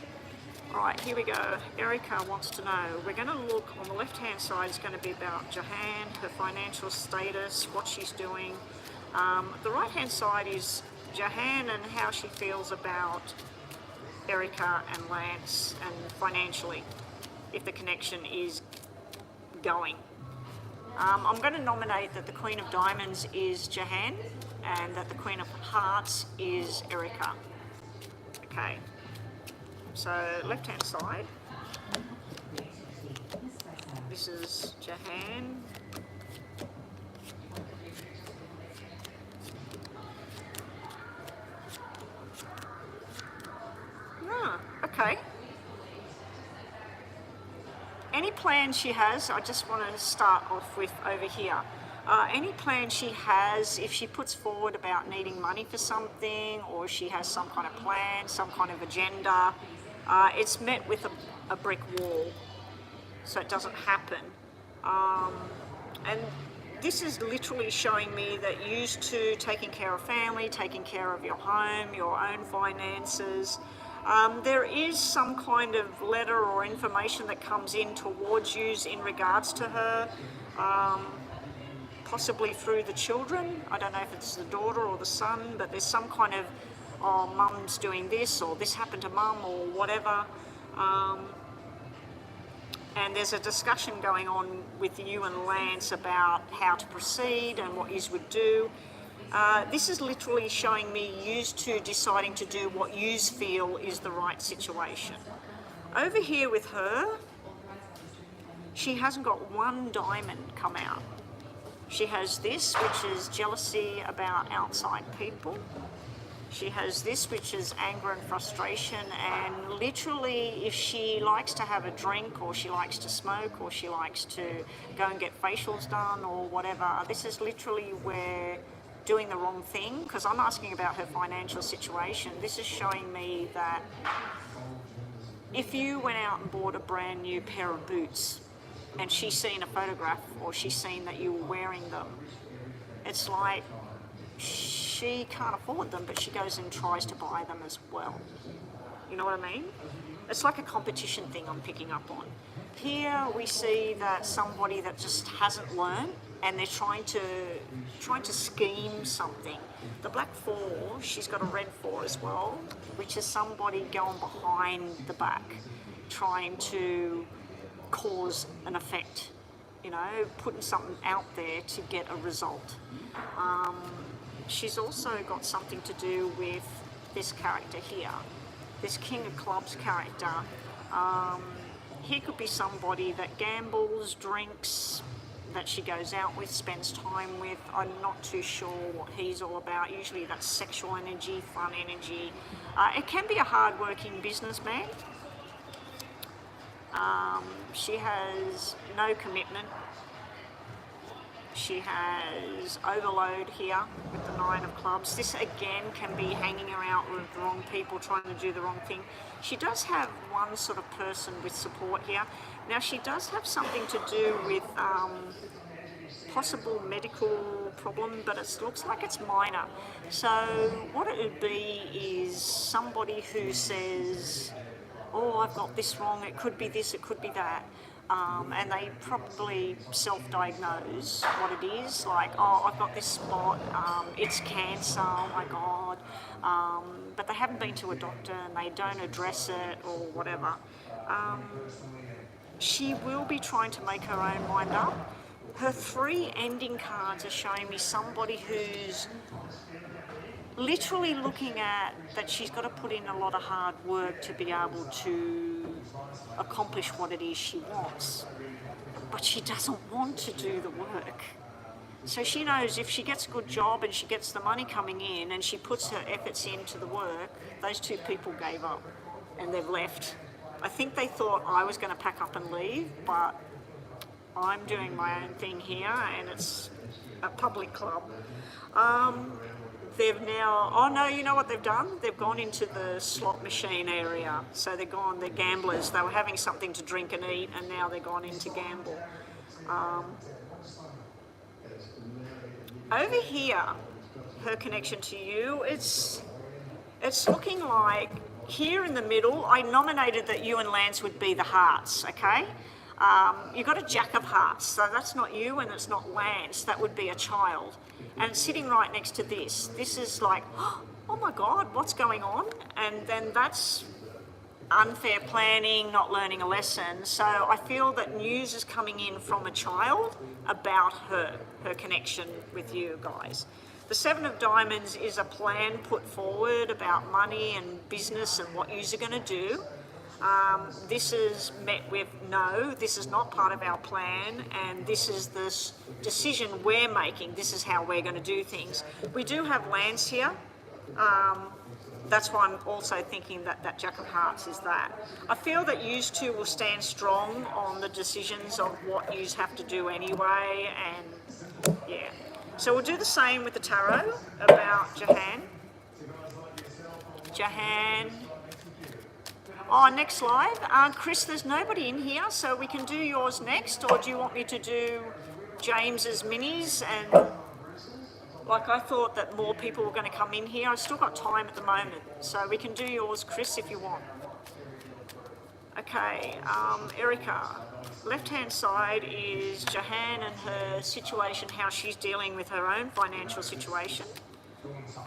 All right, here we go. Erica wants to know, we're going to look on the left-hand side, it's going to be about Jahan, her financial status, what she's doing. The right-hand side is Jahan and how she feels about Erica and Lance and financially, if the connection is going. I'm going to nominate that the Queen of Diamonds is Jahan and that the Queen of Hearts is Erica. Okay, so left-hand side, this is Jahan. Okay. Any plans she has, I just want to start off with over here. Any plan she has, if she puts forward about needing money for something, or she has some kind of plan, some kind of agenda, it's met with a brick wall, so it doesn't happen. And this is literally showing me that used to taking care of family, taking care of your home, your own finances, there is some kind of letter or information that comes in towards you in regards to her, possibly through the children. I don't know if it's the daughter or the son, but there's some kind of, oh, mum's doing this, or this happened to mum, or whatever. And there's a discussion going on with you and Lance about how to proceed and what you would do. This is literally showing me used to deciding to do what you feel is the right situation. Over here with her, she hasn't got one diamond come out. She has this, which is jealousy about outside people. She has this, which is anger and frustration, and literally if she likes to have a drink, or she likes to smoke, or she likes to go and get facials done or whatever, this is literally where doing the wrong thing, because I'm asking about her financial situation. This is showing me that if you went out and bought a brand new pair of boots and she's seen a photograph or she's seen that you were wearing them, it's like she can't afford them, but she goes and tries to buy them as well. You know what I mean? It's like a competition thing I'm picking up on. Here we see that somebody that just hasn't learned, and they're trying to scheme something. The black 4, she's got a red 4 as well, which is somebody going behind the back, trying to cause an effect, you know, putting something out there to get a result. She's also got something to do with this character here, this King of Clubs character. He could be somebody that gambles, drinks, that she goes out with, spends time with. I'm not too sure what he's all about. Usually that's sexual energy, fun energy. It can be a hard-working businessman. She has no commitment. She has overload here with the 9 of clubs. This again can be hanging around with the wrong people, trying to do the wrong thing. She does have one sort of person with support here. Now she does have something to do with possible medical problem, but it looks like it's minor. So what it would be is somebody who says, oh, I've got this wrong, it could be this, it could be that. And they probably self-diagnose what it is, like, oh, I've got this spot, it's cancer, oh my God. But they haven't been to a doctor and they don't address it or whatever. She will be trying to make her own mind up. Her 3 ending cards are showing me somebody who's literally looking at that she's got to put in a lot of hard work to be able to accomplish what it is she wants. But she doesn't want to do the work. So she knows if she gets a good job and she gets the money coming in and she puts her efforts into the work, those 2 people gave up and they've left. I think they thought I was going to pack up and leave, but I'm doing my own thing here and it's a public club. They've now, oh no, you know what they've done? They've gone into the slot machine area. So they're gamblers. They were having something to drink and eat and now they're gone in to gamble. Over here, her connection to you, it's looking like here in the middle, I nominated that you and Lance would be the hearts, okay? You've got a Jack of Hearts, so that's not you and it's not Lance, that would be a child. And it's sitting right next to this. This is like, oh my God, what's going on? And then that's unfair planning, not learning a lesson. So I feel that news is coming in from a child about her connection with you guys. The Seven of Diamonds is a plan put forward about money and business and what you're going to do. This is met with no, this is not part of our plan, and this is the decision we're making. This is how we're going to do things. We do have Lance here. That's why I'm also thinking that that Jack of Hearts is that. I feel that you two will stand strong on the decisions of what you have to do anyway, and yeah. So we'll do the same with the tarot about Jahan. Jahan. Oh, next live. Chris, there's nobody in here, so we can do yours next, or do you want me to do James's minis? And like, I thought that more people were going to come in here. I've still got time at the moment, so we can do yours, Chris, if you want. Okay, Erica. Left-hand side is Jahan and her situation, how she's dealing with her own financial situation.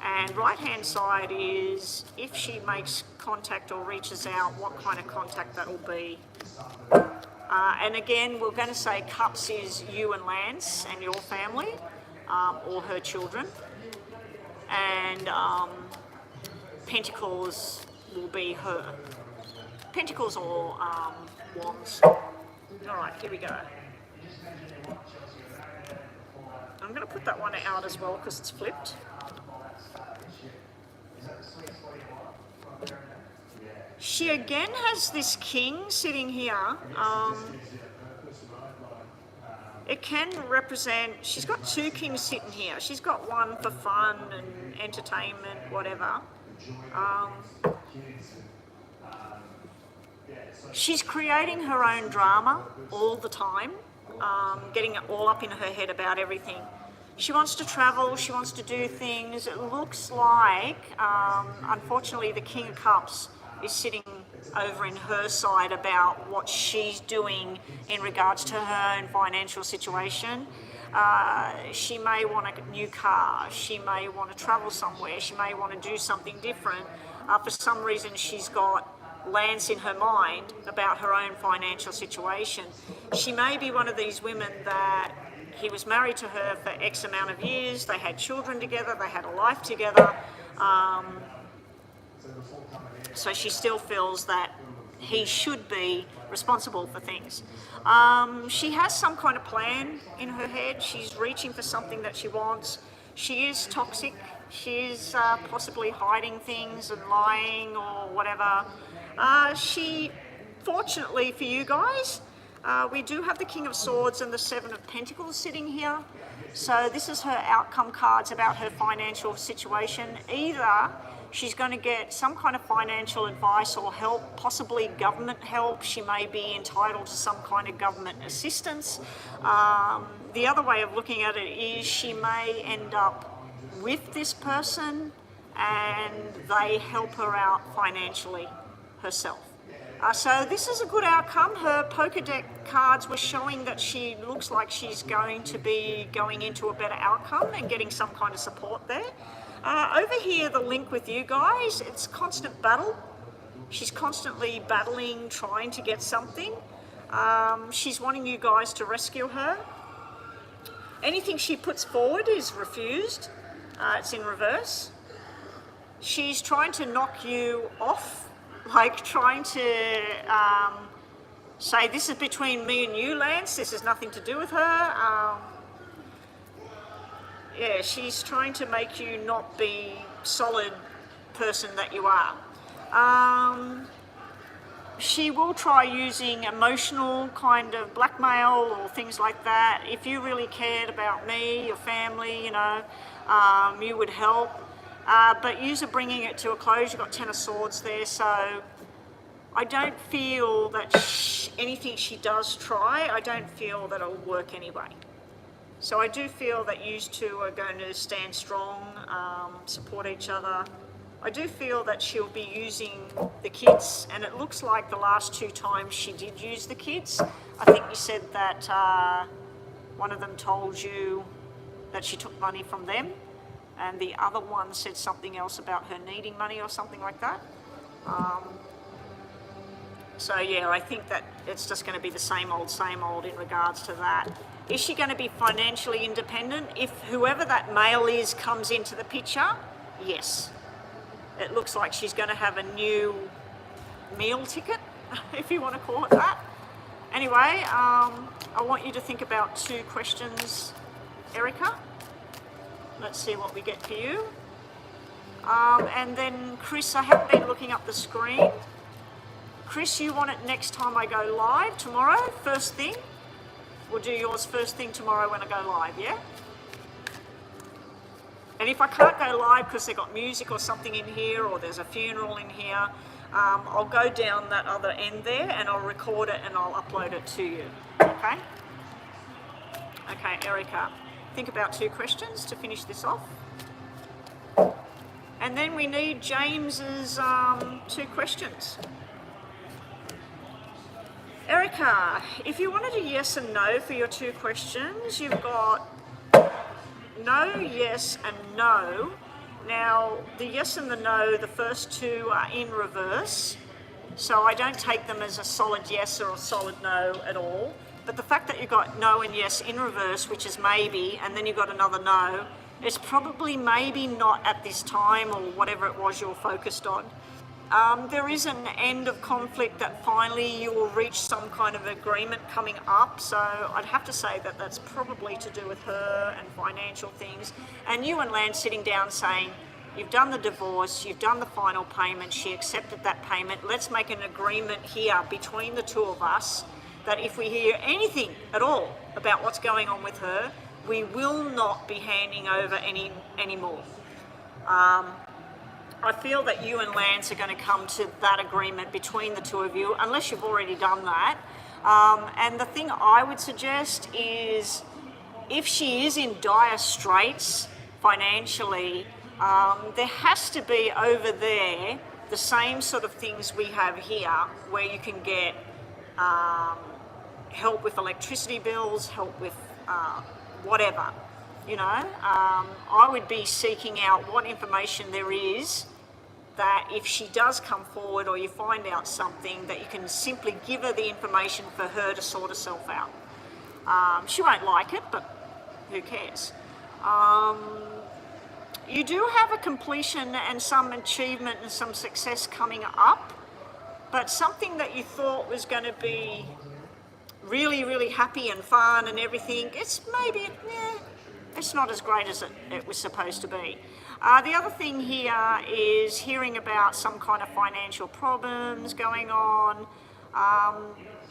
And right-hand side is if she makes contact or reaches out, what kind of contact that will be. And again, we're going to say Cups is you and Lance and your family, or her children. And Pentacles will be her. Pentacles or Wands. All right, here we go. I'm going to put that one out as well because it's flipped. She again has this king sitting here. It can represent, she's got two kings sitting here. She's got one for fun and entertainment, whatever. She's creating her own drama all the time, getting it all up in her head about everything. She wants to travel, she wants to do things. It looks like, unfortunately, the King of Cups is sitting over in her side about what she's doing in regards to her own financial situation. She may want a new car, she may want to travel somewhere, she may want to do something different. For some reason, she's got Lance in her mind about her own financial situation. She may be one of these women that he was married to her for X amount of years, they had children together, they had a life together, so she still feels that he should be responsible for things. She has some kind of plan in her head, she's reaching for something that she wants. She is toxic, she is possibly hiding things and lying or whatever. She, fortunately for you guys, we do have the King of Swords and the Seven of Pentacles sitting here. So this is her outcome cards about her financial situation. Either she's going to get some kind of financial advice or help, possibly government help. She may be entitled to some kind of government assistance. The other way of looking at it is she may end up with this person and they help her out financially herself. So this is a good outcome. Her poker deck cards were showing that she looks like she's going to be going into a better outcome and getting some kind of support there. Over here, the link with you guys, it's constant battle. She's constantly battling, trying to get something. She's wanting you guys to rescue her. Anything she puts forward is refused. It's in reverse. She's trying to knock you off, like trying to say, this is between me and you, Lance, this has nothing to do with her. Yeah, she's trying to make you not be solid person that you are. She will try using emotional kind of blackmail or things like that. If you really cared about me, your family, you know, you would help. But you're bringing it to a close. You've got Ten of Swords there, so I don't feel that anything she does try, I don't feel that it'll work anyway. So I do feel that you two are going to stand strong, support each other. I do feel that she'll be using the kids, and it looks like the last 2 times she did use the kids. I think you said that one of them told you that she took money from them, and the other one said something else about her needing money or something like that. So yeah, I think that it's just going to be the same old in regards to that. Is she going to be financially independent? If whoever that male is comes into the picture, yes. It looks like she's going to have a new meal ticket, if you want to call it that. Anyway, I want you to think about 2 questions, Erica. Let's see what we get for you. And then Chris, I haven't been looking up the screen. Chris, you want it next time I go live tomorrow, first thing? We'll do yours first thing tomorrow when I go live, yeah? And if I can't go live because they've got music or something in here, or there's a funeral in here, I'll go down that other end there and I'll record it and I'll upload it to you, okay? Okay, Erica, think about 2 questions to finish this off. And then we need James's 2 questions. Erica, if you wanted a yes and no for your 2 questions, you've got no, yes and no. Now, the yes and the no, the first 2 are in reverse, so I don't take them as a solid yes or a solid no at all. But the fact that you've got no and yes in reverse, which is maybe, and then you've got another no, it's probably maybe not at this time or whatever it was you're focused on. There is an end of conflict that finally you will reach some kind of agreement coming up, so I'd have to say that that's probably to do with her and financial things. And you and Lan sitting down saying, you've done the divorce, you've done the final payment, she accepted that payment, let's make an agreement here between the 2 of us that if we hear anything at all about what's going on with her, we will not be handing over any more. I feel that you and Lance are going to come to that agreement between the 2 of you, unless you've already done that. And the thing I would suggest is, if she is in dire straits financially, there has to be over there the same sort of things we have here, where you can get help with electricity bills, help with whatever. You know, I would be seeking out what information there is that if she does come forward or you find out something, that you can simply give her the information for her to sort herself out. She won't like it, but who cares? You do have a completion and some achievement and some success coming up, but something that you thought was going to be really, really happy and fun and everything, it's maybe, it's not as great as it was supposed to be. The other thing here is hearing about some kind of financial problems going on.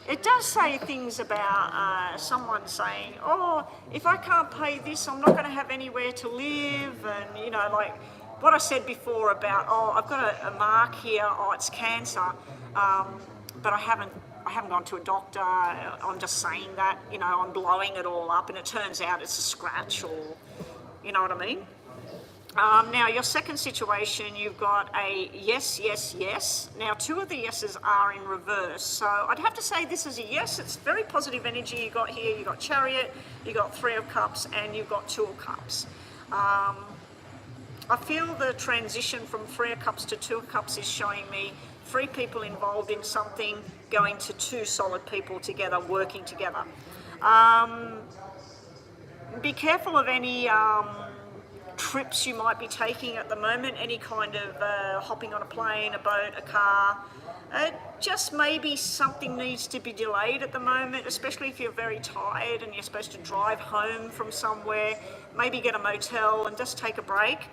It does say things about someone saying, oh, if I can't pay this, I'm not going to have anywhere to live. And, you know, like what I said before about, oh, I've got a mark here, oh, it's cancer, but I haven't gone to a doctor. I'm just saying that, you know, I'm blowing it all up, and it turns out it's a scratch, or, you know what I mean? Now, your second situation, you've got a yes, yes, yes. Now, 2 of the yeses are in reverse. So I'd have to say this is a yes. It's very positive energy you got here. You got Chariot, you got 3 of Cups, and you've got 2 of Cups. I feel the transition from 3 of Cups to 2 of Cups is showing me 3 people involved in something going to 2 solid people together, working together. Be careful of any trips you might be taking at the moment, any kind of hopping on a plane, a boat, a car. Just maybe something needs to be delayed at the moment, especially if you're very tired and you're supposed to drive home from somewhere. Maybe get a motel and just take a break,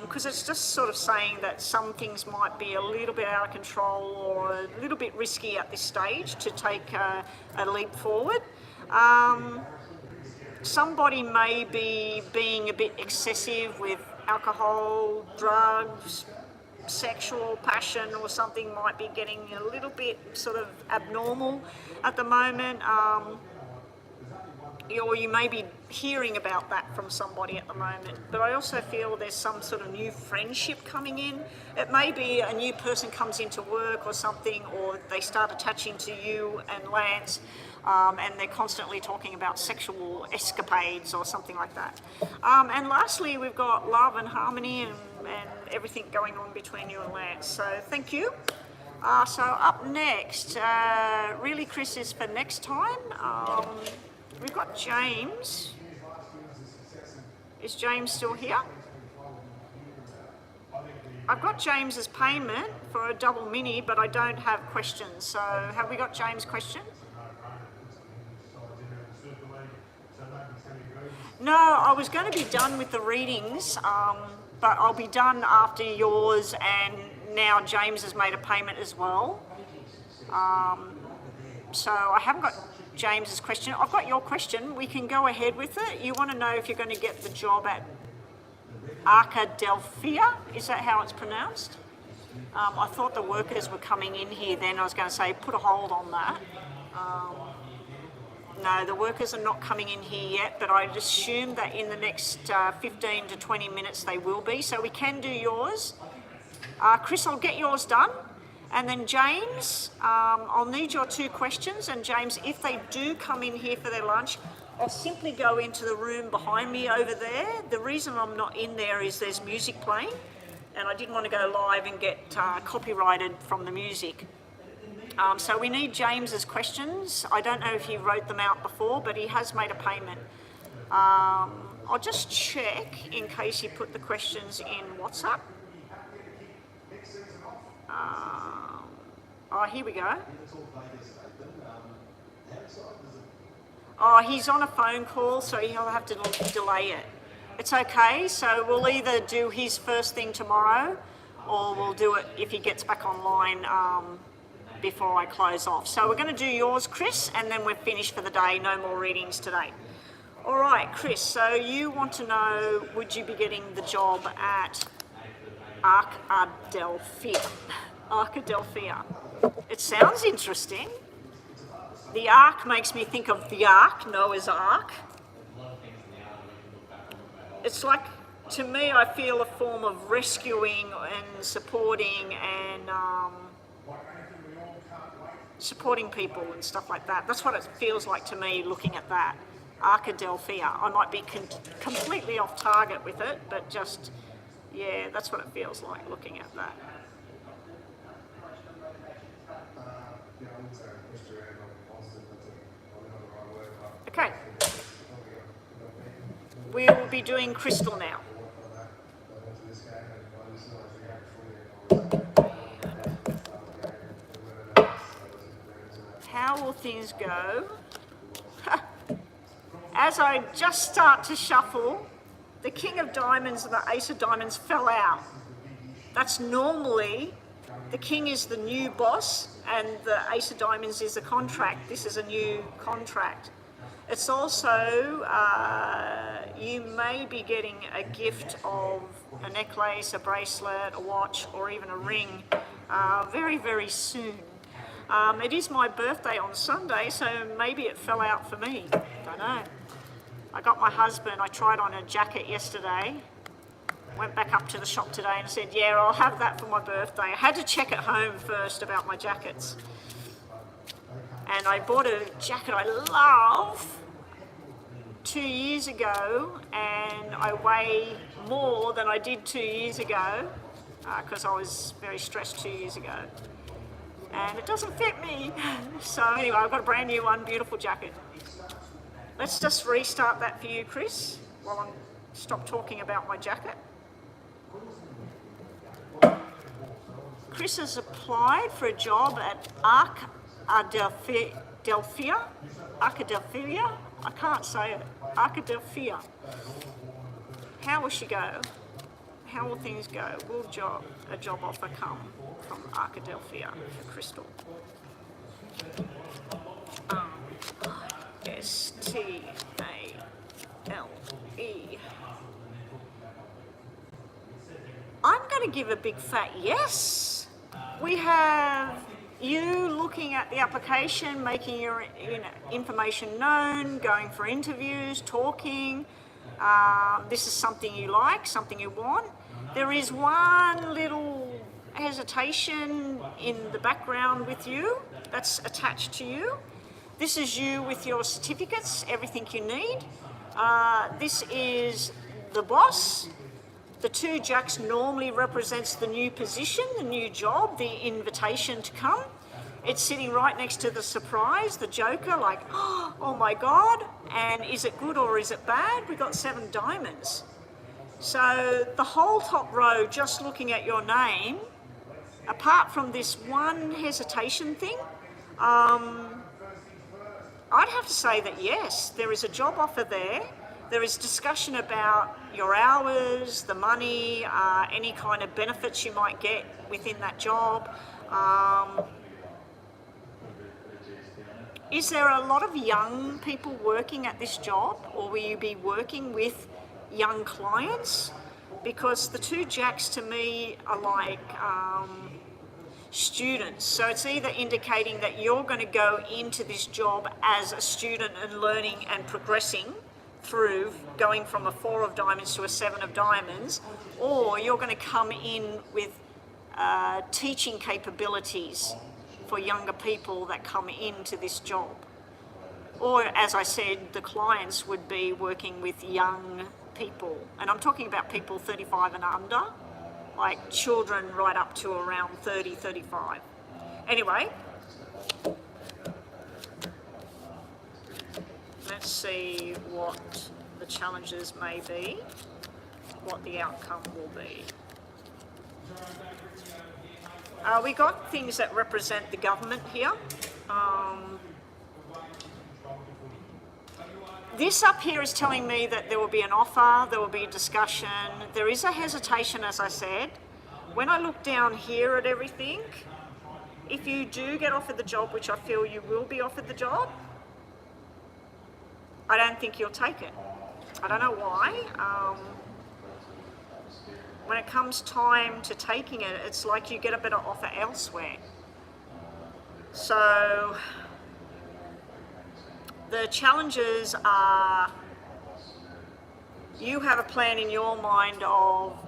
because it's just sort of saying that some things might be a little bit out of control or a little bit risky at this stage to take a leap forward. Somebody may be being a bit excessive with alcohol, drugs, sexual passion or something might be getting a little bit sort of abnormal at the moment. Or you may be hearing about that from somebody at the moment, but I also feel there's some sort of new friendship coming in. It may be a new person comes into work or something, or they start attaching to you and Lance, and they're constantly talking about sexual escapades or something like that. And lastly, we've got love and harmony and everything going on between you and Lance. So thank you. So up next, really Chris, is for next time. We've got James. Is James still here? I've got James's payment for a double mini, but I don't have questions. So have we got James' question? No, I was going to be done with the readings, but I'll be done after yours, and now James has made a payment as well. So I haven't got James's question. I've got your question. We can go ahead with it. You want to know if you're going to get the job at Arkadelphia? Is that how it's pronounced? I thought the workers were coming in here then. I was going to say put a hold on that. No, the workers are not coming in here yet, but I'd assume that in the next 15 to 20 minutes they will be. So we can do yours. Chris, I'll get yours done. And then James, I'll need your 2 questions. And James, if they do come in here for their lunch, I'll simply go into the room behind me over there. The reason I'm not in there is there's music playing, and I didn't want to go live and get copyrighted from the music. So we need James's questions. I don't know if he wrote them out before, but he has made a payment. I'll just check in case he put the questions in WhatsApp. Oh, here we go. Oh, he's on a phone call, so he'll have to delay it. It's okay, so we'll either do his first thing tomorrow, or we'll do it if he gets back online before I close off. So we're going to do yours, Chris, and then we're finished for the day. No more readings today. All right, Chris, so you want to know, would you be getting the job at Arkadelphia? Arkadelphia. It sounds interesting. The Ark makes me think of the Ark, Noah's Ark. It's like, to me, I feel a form of rescuing and supporting and supporting people and stuff like that. That's what it feels like to me looking at that. Arkadelphia. I might be completely off target with it, but just, yeah, that's what it feels like looking at that. Okay. We will be doing crystal now. How will things go? As I just start to shuffle, the King of Diamonds and the Ace of Diamonds fell out. That's normally, the King is the new boss and the Ace of Diamonds is a contract. This is a new contract. It's also, you may be getting a gift of a necklace, a bracelet, a watch, or even a ring very, very soon. It is my birthday on Sunday, so maybe it fell out for me. Don't know. I got my husband, I tried on a jacket yesterday, went back up to the shop today and said, yeah, I'll have that for my birthday. I had to check at home first about my jackets. And I bought a jacket I love 2 years ago, and I weigh more than I did 2 years ago because I was very stressed 2 years ago. And it doesn't fit me. So anyway, I've got a brand new one, beautiful jacket. Let's just restart that for you, Chris, while I stop talking about my jacket. Chris has applied for a job at Arkadelphia. Arkadelphia? I can't say it. Arkadelphia. How will she go? How will things go? Will a job offer come from Arkadelphia for Crystal? STALE. I'm going to give a big fat yes. We have you looking at the application, making your information known, going for interviews, talking. This is something you like, something you want. There is one little hesitation in the background with you that's attached to you. This is you with your certificates, everything you need. This is the boss. The 2 jacks normally represents the new position, the new job, the invitation to come. It's sitting right next to the surprise, the joker, like, oh my God, and is it good or is it bad? We got 7 diamonds. So the whole top row, just looking at your name, apart from this one hesitation thing, I'd have to say that yes, there is a job offer there. There is discussion about your hours, the money, any kind of benefits you might get within that job. Is there a lot of young people working at this job, or will you be working with young clients? Because the 2 jacks to me are like students. So it's either indicating that you're going to go into this job as a student and learning and progressing through going from a 4 of diamonds to a 7 of diamonds, or you're going to come in with teaching capabilities for younger people that come into this job. Or, as I said, the clients would be working with young people. And I'm talking about people 35 and under, like children right up to around 30, 35. Anyway, let's see what the challenges may be, what the outcome will be. We got things that represent the government here. This up here is telling me that there will be an offer, there will be a discussion. There is a hesitation, as I said. When I look down here at everything, if you do get offered the job, which I feel you will be offered the job, I don't think you'll take it. I don't know why. When it comes time to taking it, it's like you get a better offer elsewhere. So the challenges are, you have a plan in your mind of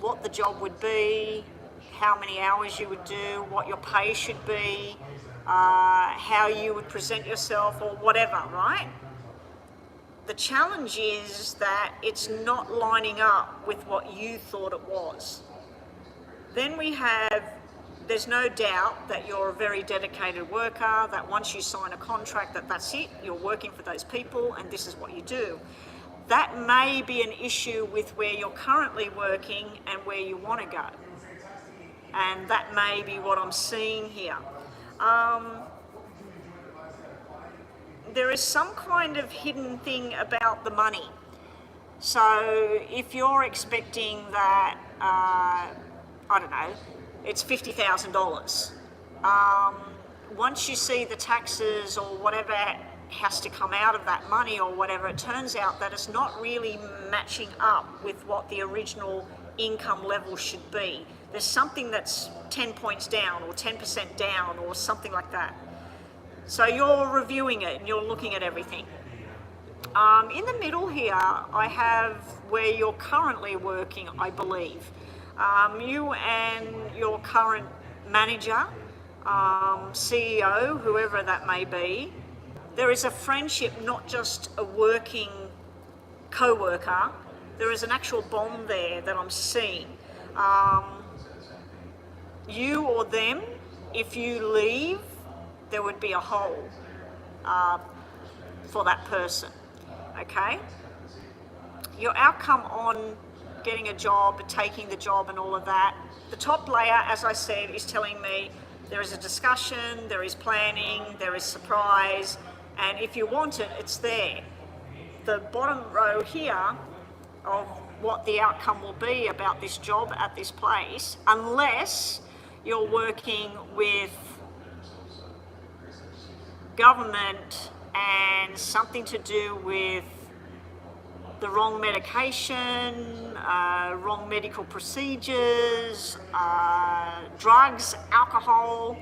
what the job would be, how many hours you would do, what your pay should be, how you would present yourself or whatever, right? The challenge is that it's not lining up with what you thought it was. Then we have, there's no doubt that you're a very dedicated worker, that once you sign a contract, that's it, you're working for those people and this is what you do. That may be an issue with where you're currently working and where you want to go. And that may be what I'm seeing here. There is some kind of hidden thing about the money. So if you're expecting that, I don't know, it's $50,000. Once you see the taxes or whatever has to come out of that money or whatever, it turns out that it's not really matching up with what the original income level should be. There's something that's 10 points down or 10% down or something like that. So you're reviewing it and you're looking at everything. In the middle here, I have where you're currently working, I believe. You and your current manager, CEO, whoever that may be, there is a friendship, not just a working co-worker. There is an actual bond there that I'm seeing. You or them, if you leave, there would be a hole for that person, okay? Your outcome on getting a job, taking the job and all of that, the top layer, as I said, is telling me there is a discussion, there is planning, there is surprise, and if you want it, it's there. The bottom row here of what the outcome will be about this job at this place, unless you're working with government and something to do with the wrong medication, wrong medical procedures, drugs, alcohol,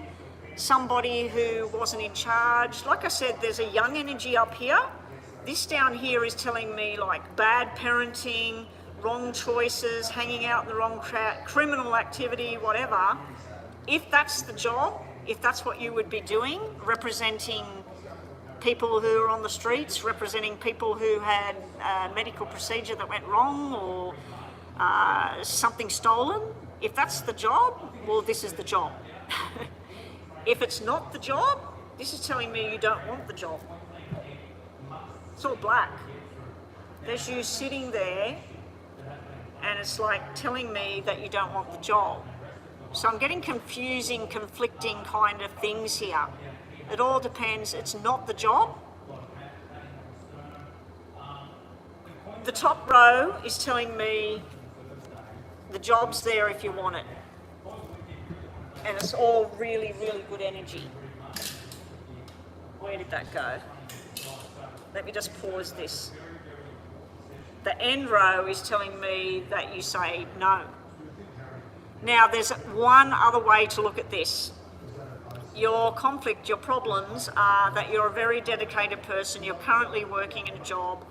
somebody who wasn't in charge. Like I said, there's a young energy up here. This down here is telling me like bad parenting, wrong choices, hanging out in the wrong crowd, criminal activity, whatever. If that's the job, if that's what you would be doing, representing people who are on the streets, representing people who had a medical procedure that went wrong or something stolen, if that's the job, well, this is the job. If it's not the job, this is telling me you don't want the job. It's all black. There's you sitting there and it's like telling me that you don't want the job. So I'm getting confusing, conflicting kind of things here. It all depends. It's not the job. The top row is telling me the job's there if you want it. And it's all really, really good energy. Where did that go? Let me just pause this. The end row is telling me that you say no. Now, there's one other way to look at this. Your conflict, your problems are that you're a very dedicated person, you're currently working in a job,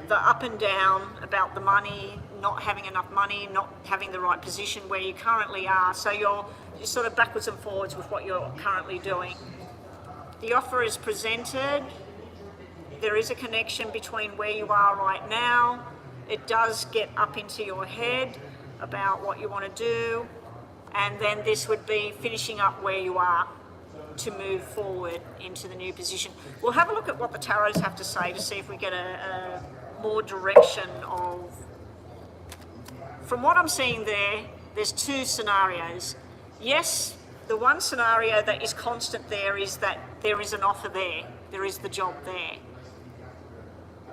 the up and down about the money, not having enough money, not having the right position where you currently are, so you're sort of backwards and forwards with what you're currently doing. The offer is presented. There is a connection between where you are right now. It does get up into your head about what you want to do, and then this would be finishing up where you are to move forward into the new position. We'll have a look at what the tarots have to say to see if we get a more direction of... From what I'm seeing there, there's two scenarios. Yes, the one scenario that is constant there is that there is an offer there, there is the job there.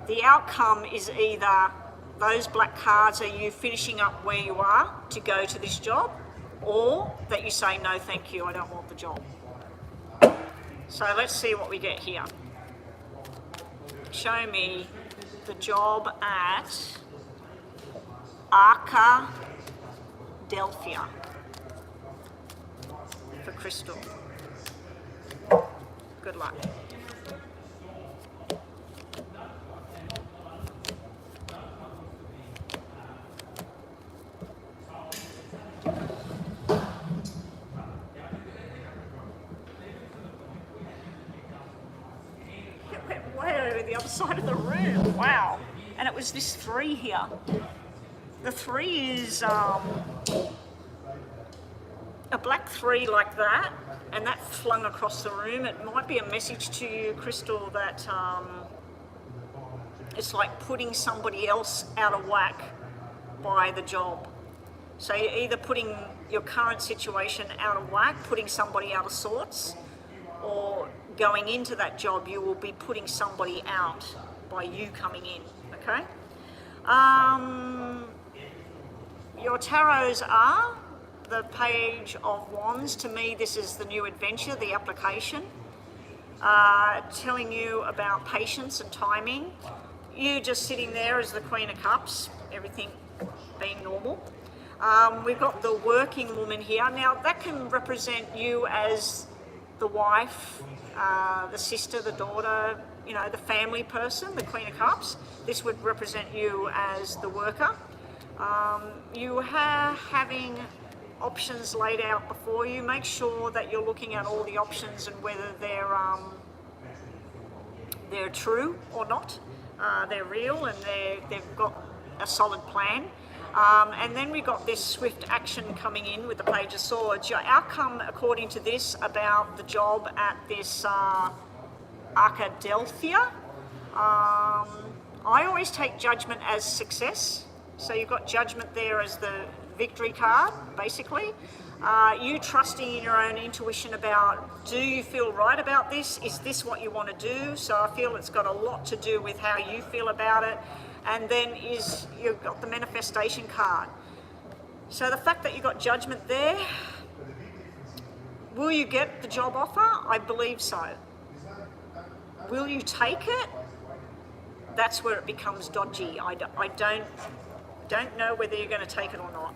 The outcome is either those black cards are you finishing up where you are to go to this job, or that you say, no, thank you, I don't want the job. So let's see what we get here. Show me the job at Arkadelphia for Crystal. Good luck. Way over the other side of the room. Wow. And it was this 3 here. The 3 is a black 3 like that, and that flung across the room. It might be a message to you, Crystal, that it's like putting somebody else out of whack by the job. So you're either putting your current situation out of whack, putting somebody out of sorts, or going into that job, you will be putting somebody out by you coming in, okay? Your tarots are the Page of Wands. To me, this is the new adventure, the application, telling you about patience and timing. You just sitting there as the Queen of Cups, everything being normal. We've got the working woman here. Now, that can represent you as the wife, the sister, the daughter, you know, the family person, the Queen of Cups. This would represent you as the worker. You are having options laid out before you. Make sure that you're looking at all the options and whether they're true or not. They're real and they've got a solid plan. And then we got this swift action coming in with the Page of Swords. Your outcome, according to this, about the job at this Arkadelphia, I always take judgment as success. So you've got judgment there as the victory card, basically. You trusting in your own intuition about, do you feel right about this? Is this what you want to do? So I feel it's got a lot to do with how you feel about it. And then you've got the manifestation card. So the fact that you got judgment there, will you get the job offer? I believe so. Will you take it? That's where it becomes dodgy. I don't know whether you're going to take it or not.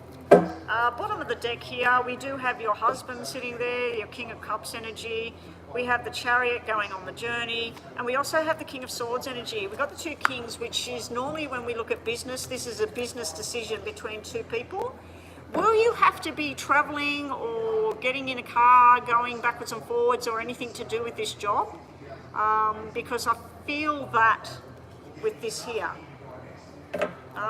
Bottom of the deck here, we do have your husband sitting there, your King of Cups energy. We have the Chariot going on the journey, and we also have the King of Swords energy. We've got the two Kings, which is normally when we look at business, this is a business decision between two people. Will you have to be traveling or getting in a car, going backwards and forwards, or anything to do with this job? Because I feel that with this here.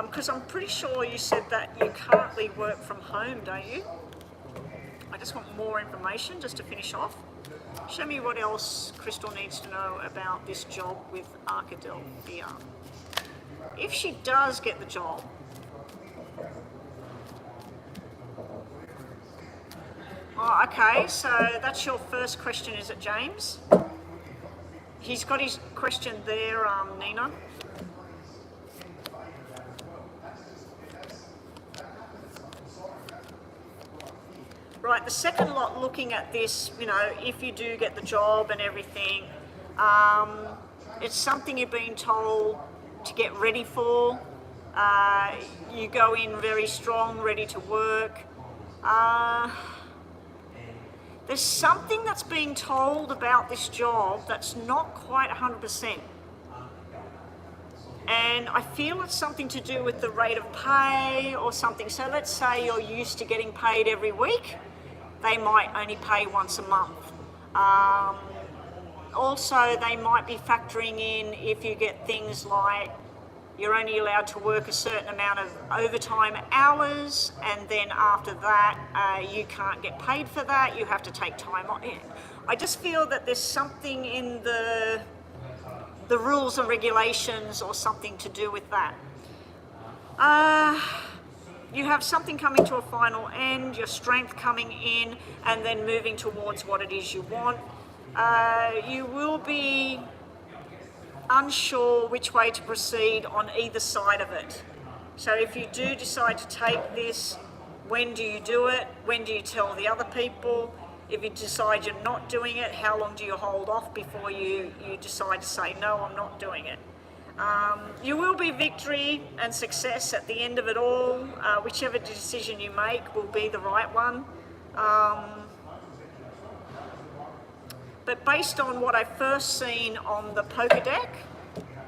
Because I'm pretty sure you said that you currently work from home, don't you? I just want more information just to finish off. Show me what else Crystal needs to know about this job with Arkadelphia. If she does get the job, oh, okay, so that's your first question, is it, James? He's got his question there, Nina. Right, the second lot looking at this, you know, if you do get the job and everything, it's something you're being told to get ready for. You go in very strong, ready to work. There's something that's being told about this job that's not quite 100%. And I feel it's something to do with the rate of pay or something. So let's say you're used to getting paid every week. They might only pay once a month. Also, they might be factoring in if you get things like you're only allowed to work a certain amount of overtime hours, and then after that, you can't get paid for that. You have to take time off. I just feel that there's something in the rules and regulations or something to do with that. You have something coming to a final end, your strength coming in, and then moving towards what it is you want. You will be unsure which way to proceed on either side of it. So if you do decide to take this, when do you do it? When do you tell the other people? If you decide you're not doing it, how long do you hold off before you decide to say, no, I'm not doing it? You will be victory and success at the end of it all. Whichever decision you make will be the right one. But based on what I've first seen on the poker deck,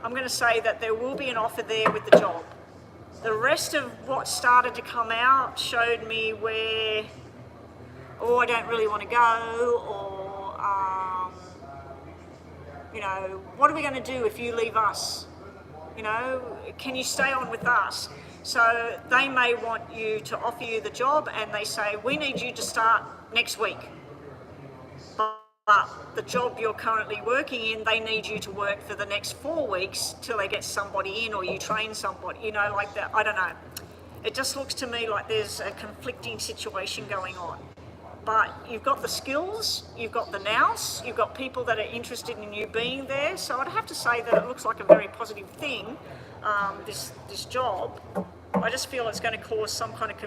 I'm going to say that there will be an offer there with the job. The rest of what started to come out showed me where, oh, I don't really want to go, or, you know, what are we going to do if you leave us? You know, can you stay on with us? So they may want you to offer you the job, and they say, we need you to start next week. But the job you're currently working in, they need you to work for the next 4 weeks till they get somebody in, or you train somebody, you know, like that. I don't know. It just looks to me like there's a conflicting situation going on. But you've got the skills, you've got the nous, you've got people that are interested in you being there. So I'd have to say that it looks like a very positive thing, this job. I just feel it's going to cause some kind of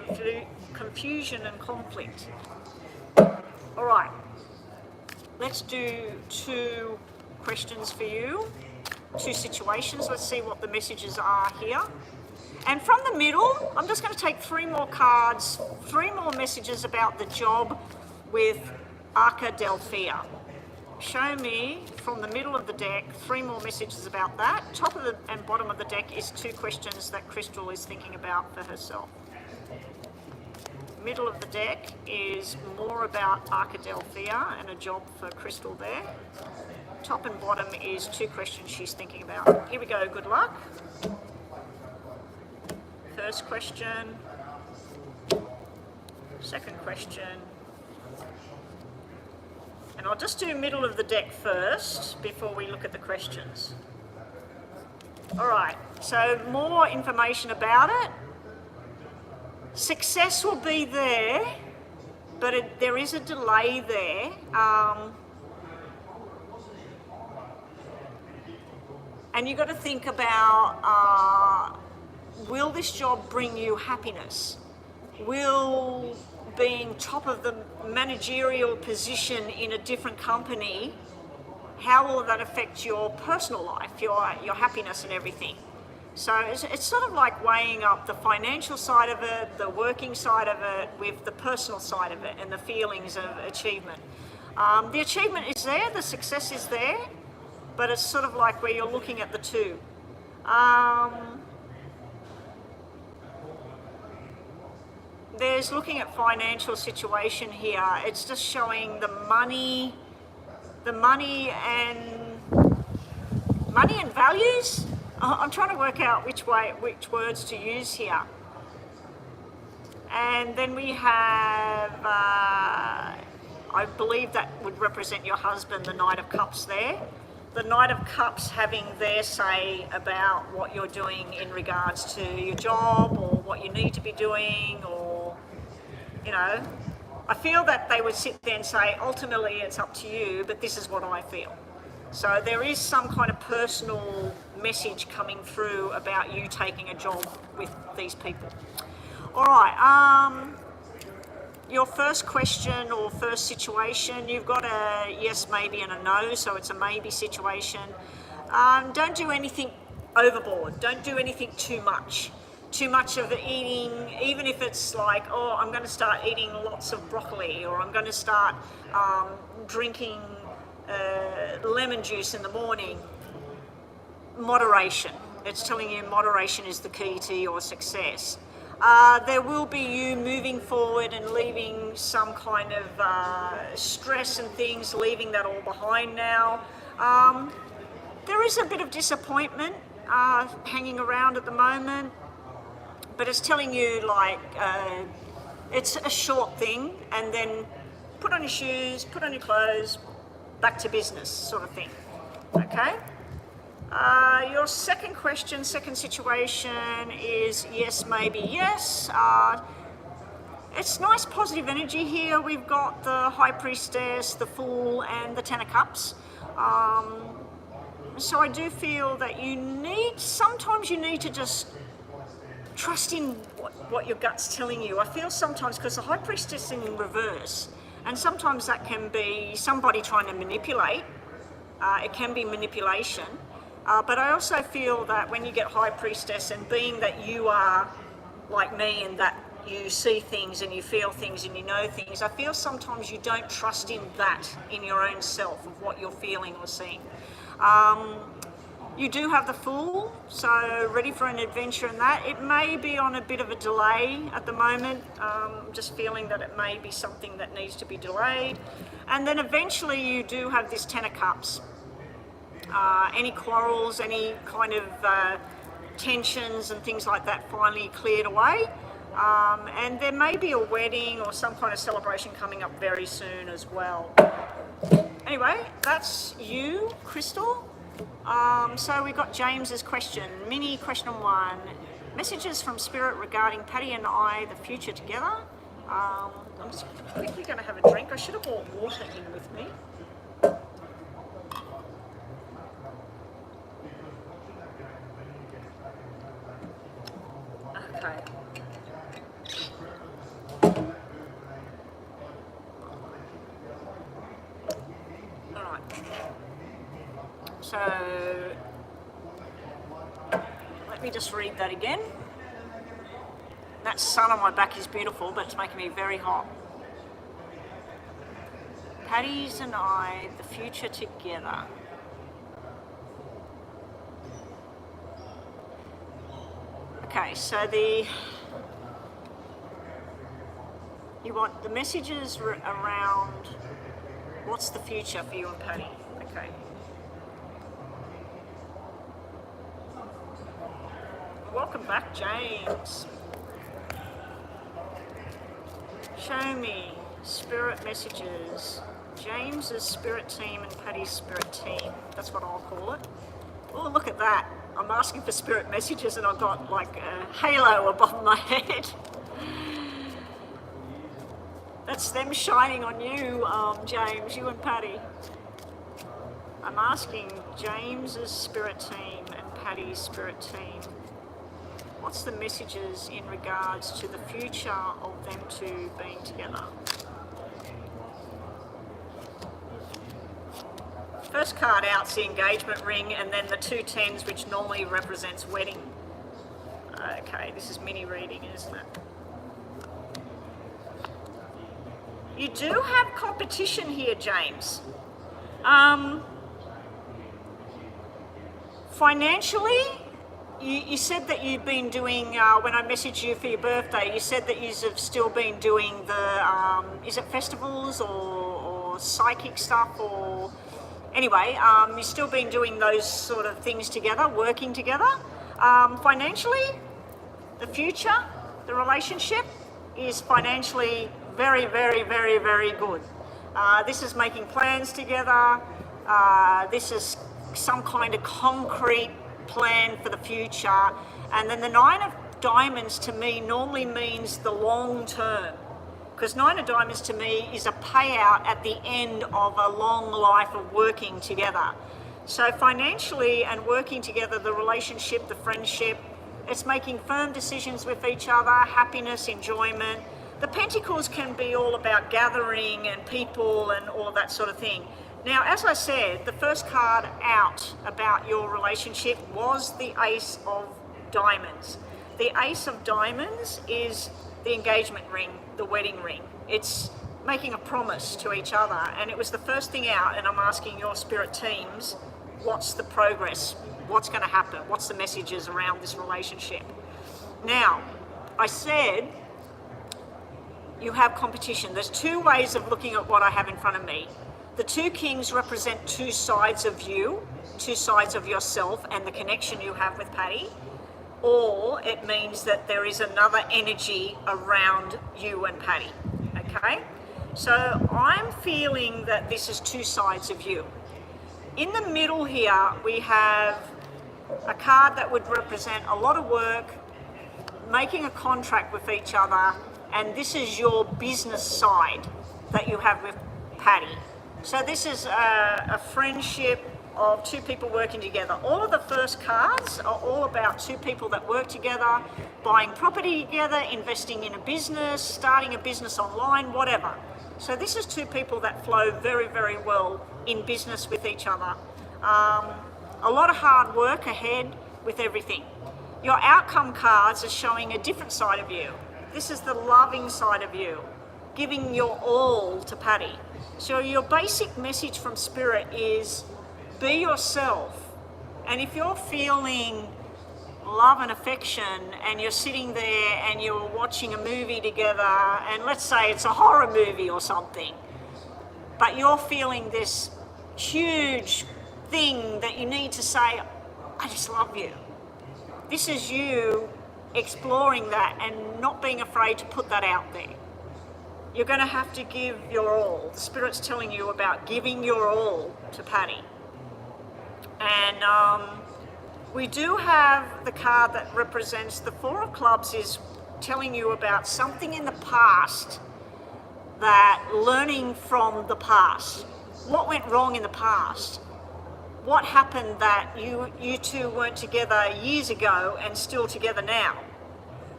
confusion and conflict. All right, let's do 2 questions for you, 2 situations. Let's see what the messages are here. And from the middle, I'm just going to take 3 more cards, 3 more messages about the job with Arkadelphia. Show me from the middle of the deck 3 more messages about that. Top of the and bottom of the deck is 2 questions that Crystal is thinking about for herself. Middle of the deck is more about Arkadelphia and a job for Crystal there. Top and bottom is 2 questions she's thinking about. Here we go, good luck. First question, second question, and I'll just do middle of the deck first before we look at the questions. All right, so more information about it. Success will be there, but there is a delay there. And you've got to think about, will this job bring you happiness? Will being top of the managerial position in a different company, how will that affect your personal life, your happiness and everything? So it's sort of like weighing up the financial side of it, the working side of it, with the personal side of it and the feelings of achievement. The achievement is there, the success is there, but it's sort of like where you're looking at the two. There's looking at financial situation here. It's just showing the money and values. I'm trying to work out which words to use here. And then we have, I believe that would represent your husband, the Knight of Cups there. The Knight of Cups having their say about what you're doing in regards to your job or what you need to be doing, or, you know, I feel that they would sit there and say, ultimately it's up to you, but this is what I feel. So there is some kind of personal message coming through about you taking a job with these people. All right, your first question or first situation, you've got a yes, maybe and a no, so it's a maybe situation. Don't do anything overboard. Don't do anything too much. Too much of eating, even if it's like, oh, I'm going to start eating lots of broccoli, or I'm going to start drinking lemon juice in the morning. Moderation. It's telling you moderation is the key to your success. There will be you moving forward and leaving some kind of stress and things, leaving that all behind now. There is a bit of disappointment hanging around at the moment, but it's telling you like it's a short thing, and then put on your shoes, put on your clothes, back to business sort of thing. Okay? Your second question, second situation is yes, maybe yes. It's nice positive energy here. We've got the High Priestess, the Fool, and the Ten of Cups. So I do feel that sometimes you need to just trust in what your gut's telling you. I feel sometimes, because the High Priestess is in reverse, and sometimes that can be somebody trying to manipulate. It can be manipulation. But I also feel that when you get High Priestess, and being that you are like me and that you see things and you feel things and you know things, I feel sometimes you don't trust in that, in your own self, of what you're feeling or seeing. You do have the Fool, so ready for an adventure in that. It may be on a bit of a delay at the moment. Just feeling that it may be something that needs to be delayed. And then eventually you do have this Ten of Cups. Any quarrels, any kind of tensions and things like that finally cleared away. And there may be a wedding or some kind of celebration coming up very soon as well. Anyway, that's you, Crystal. So we got James's question, mini question 1. Messages from Spirit regarding Patty and I, the future together. I'm just quickly going to have a drink. I should have brought water in with me. Okay. All right. So let me just read that again. That sun on my back is beautiful, but it's making me very hot. Patty's and I, the future together. Okay, so you want the messages around what's the future for you and Patty. Okay. Welcome back, James. Show me spirit messages. James's spirit team and Patty's spirit team. That's what I'll call it. Oh, look at that. I'm asking for spirit messages and I've got like a halo above my head. That's them shining on you, James, you and Patty. I'm asking James's spirit team and Patty's spirit team, what's the messages in regards to the future of them two being together? First card out's the engagement ring, and then the 2 10s, which normally represents wedding. Okay, this is mini reading, isn't it? You do have competition here, James. Financially, you said that you've been doing, when I messaged you for your birthday, you said that you've still been doing the, is it festivals or psychic stuff, or anyway, you've still been doing those sort of things together, working together. Financially, the future, the relationship is financially very, very, very, very good. This is making plans together. This is some kind of concrete plan for the future. And then the Nine of Diamonds to me normally means the long term, because Nine of Diamonds to me is a payout at the end of a long life of working together. So financially and working together, the relationship, the friendship, it's making firm decisions with each other, happiness, enjoyment. The Pentacles can be all about gathering and people and all that sort of thing. Now, as I said, the first card out about your relationship was the Ace of Diamonds. The Ace of Diamonds is the engagement ring, the wedding ring. It's making a promise to each other, and it was the first thing out, and I'm asking your spirit teams, what's the progress? What's going to happen? What's the messages around this relationship? Now, I said you have competition. There's two ways of looking at what I have in front of me. The two kings represent two sides of you, two sides of yourself and the connection you have with Patty, or it means that there is another energy around you and Patty, okay? So I'm feeling that this is two sides of you. In the middle here, we have a card that would represent a lot of work, making a contract with each other, and this is your business side that you have with Patty. So this is a friendship of two people working together. All of the first cards are all about two people that work together, buying property together, investing in a business, starting a business online, whatever. So this is two people that flow very, very well in business with each other. A lot of hard work ahead with everything. Your outcome cards are showing a different side of you. This is the loving side of you, giving your all to Patty. So your basic message from Spirit is be yourself. And if you're feeling love and affection and you're sitting there and you're watching a movie together, and let's say it's a horror movie or something, but you're feeling this huge thing that you need to say, I just love you. This is you exploring that and not being afraid to put that out there. You're going to have to give your all. The Spirit's telling you about giving your all to Patty. And we do have the card that represents the Four of Clubs is telling you about something in the past, that learning from the past. What went wrong in the past? What happened that you two weren't together years ago and still together now?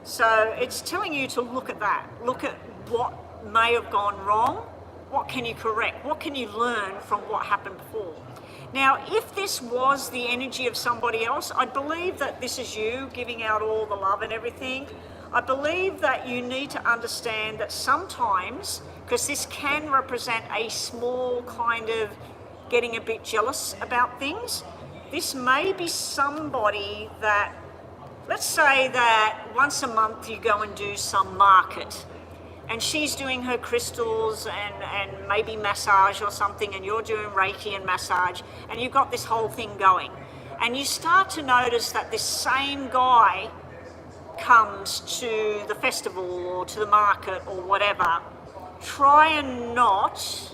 So it's telling you to look at that. Look at what may have gone wrong. What can you correct? What can you learn from what happened before? Now, if this was the energy of somebody else, I believe that this is you giving out all the love and everything. I believe that you need to understand that sometimes, because this can represent a small kind of getting a bit jealous about things, this may be somebody that, let's say that once a month you go and do some market, and she's doing her crystals and maybe massage or something, and you're doing Reiki and massage, and you've got this whole thing going. And you start to notice that this same guy comes to the festival or to the market or whatever. Try and not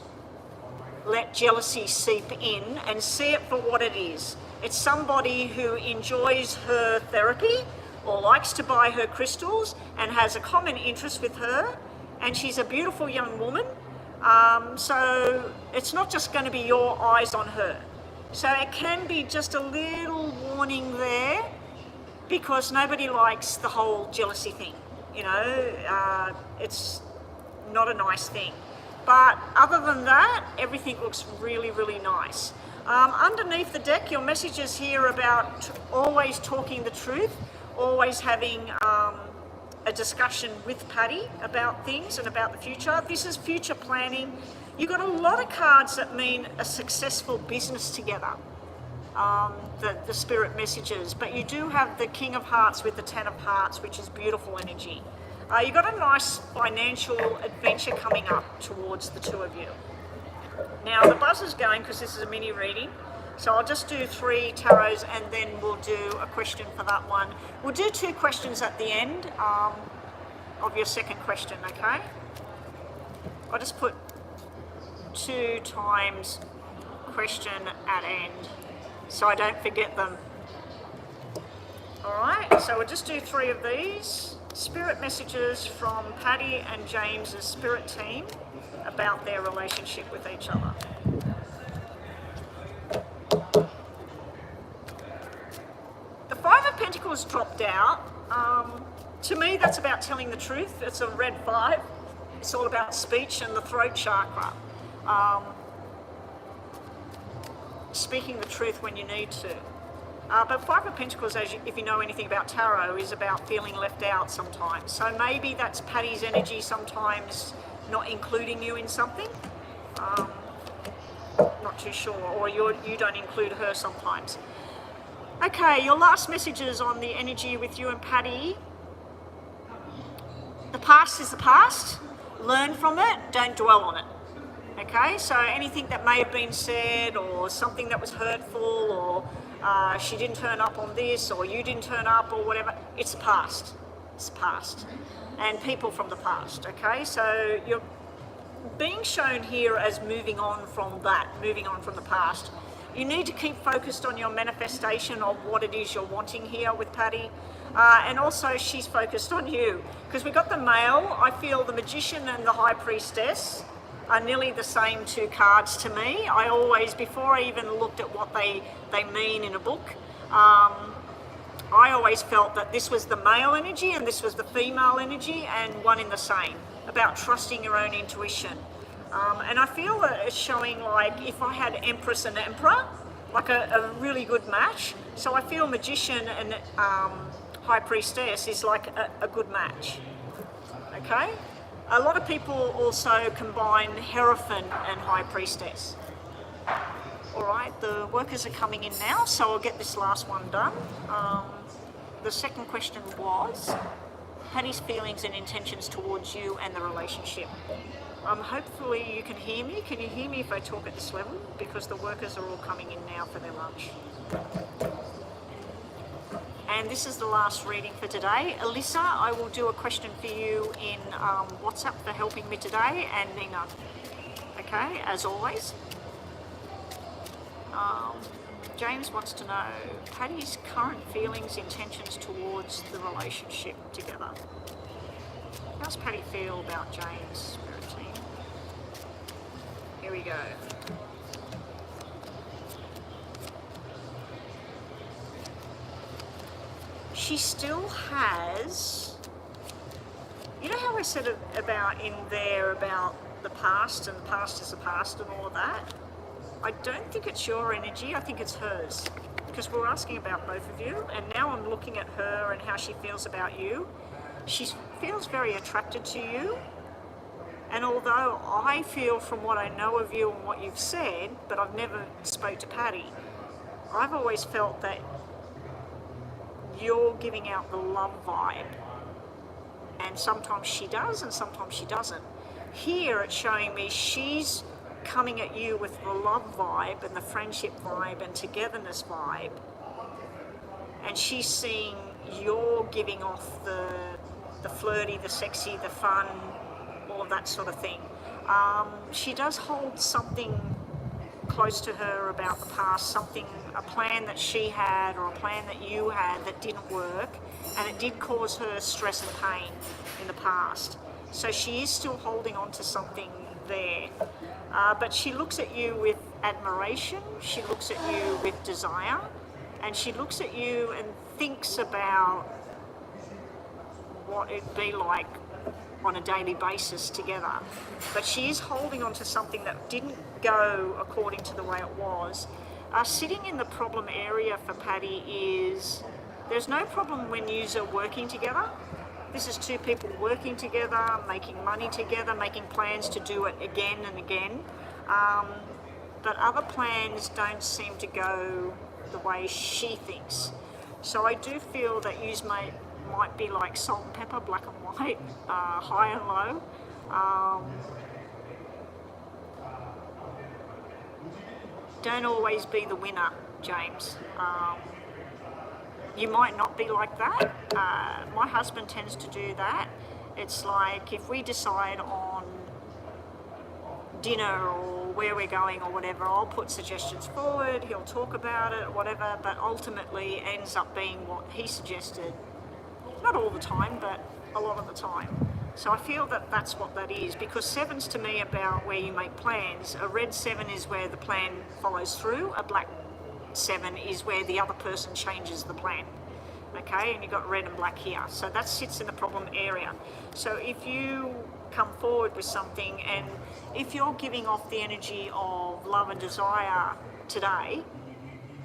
let jealousy seep in and see it for what it is. It's somebody who enjoys her therapy or likes to buy her crystals and has a common interest with her, and she's a beautiful young woman. So it's not just going to be your eyes on her. So it can be just a little warning there, because nobody likes the whole jealousy thing. You know, it's not a nice thing. But other than that, everything looks really, really nice. Underneath the deck, your messages here about always talking the truth. always having a discussion with Patty about things and about the future. This is future planning. You've got a lot of cards that mean a successful business together, the spirit messages, but you do have the King of Hearts with the Ten of Hearts, which is beautiful energy. You've got a nice financial adventure coming up towards the two of you. Now the buzz is going because this is a mini reading, so I'll just do 3 tarots and then we'll do a question for that one. We'll do 2 questions at the end of your second question, okay? I'll just put 2 times question at end so I don't forget them. Alright, so we'll just do 3 of these. Spirit messages from Patty and James's spirit team about their relationship with each other. The 5 of Pentacles dropped out. To me, that's about telling the truth. It's a red 5. It's all about speech and the throat chakra. Speaking the truth when you need to. But 5 of Pentacles, if you know anything about tarot, is about feeling left out sometimes. So maybe that's Patty's energy sometimes not including you in something. Not too sure. Or you don't include her sometimes. Okay, your last messages on the energy with you and Patty. The past is the past. Learn from it. Don't dwell on it. Okay, so anything that may have been said or something that was hurtful or she didn't turn up on this or you didn't turn up or whatever, it's the past. It's the past. And people from the past, okay? So you're being shown here as moving on from that, moving on from the past. You need to keep focused on your manifestation of what it is you're wanting here with Patty. And also she's focused on you. Because we've got the male, I feel the Magician and the High Priestess are nearly the same 2 cards to me. I always, before I even looked at what they mean in a book, I always felt that this was the male energy and this was the female energy and one in the same, about trusting your own intuition. And I feel that it's showing like if I had Empress and Emperor, like a really good match. So I feel Magician and High Priestess is like a good match, okay? A lot of people also combine Hierophant and High Priestess. All right, the workers are coming in now, so I'll get this last one done. The second question was Patty's feelings and intentions towards you and the relationship. Hopefully you can hear me. Can you hear me if I talk at this level? Because the workers are all coming in now for their lunch. And this is the last reading for today. Alyssa, I will do a question for you in WhatsApp for helping me today, and Nina. Okay, as always. James wants to know Patty's current feelings, intentions towards the relationship together. How's Patty feel about James' spirit team? Here we go. She still has, you know how I said about in there about the past and the past is the past and all of that? I don't think it's your energy, I think it's hers. Because we're asking about both of you, and now I'm looking at her and how she feels about you. She feels very attracted to you. And although I feel from what I know of you and what you've said, but I've never spoke to Patty, I've always felt that you're giving out the love vibe. And sometimes she does and sometimes she doesn't. Here it's showing me she's coming at you with the love vibe and the friendship vibe and togetherness vibe. And she's seeing you're giving off the flirty, the sexy, the fun, all of that sort of thing. She does hold something close to her about the past, something, a plan that she had or a plan that you had that didn't work, and it did cause her stress and pain in the past. So she is still holding on to something there. But she looks at you with admiration, she looks at you with desire, and she looks at you and thinks about what it'd be like on a daily basis together. But she is holding on to something that didn't go according to the way it was. Sitting in the problem area for Patty is There's no problem when yous are working together. This is two people working together, making money together, making plans to do it again and again. But other plans don't seem to go the way she thinks. So I do feel that yous might be like salt and pepper, black and white, high and low. Don't always be the winner, James. You might not be like that. My husband tends to do that. It's like if we decide on dinner or where we're going or whatever, I'll put suggestions forward, he'll talk about it, whatever, but ultimately ends up being what he suggested. Not all the time, but a lot of the time. So I feel that that's what that is, because seven's to me about where you make plans. A red 7 is where the plan follows through. A black 7 is where the other person changes the plan. Okay, and you've got red and black here. So that sits in the problem area. So if you come forward with something, and if you're giving off the energy of love and desire today,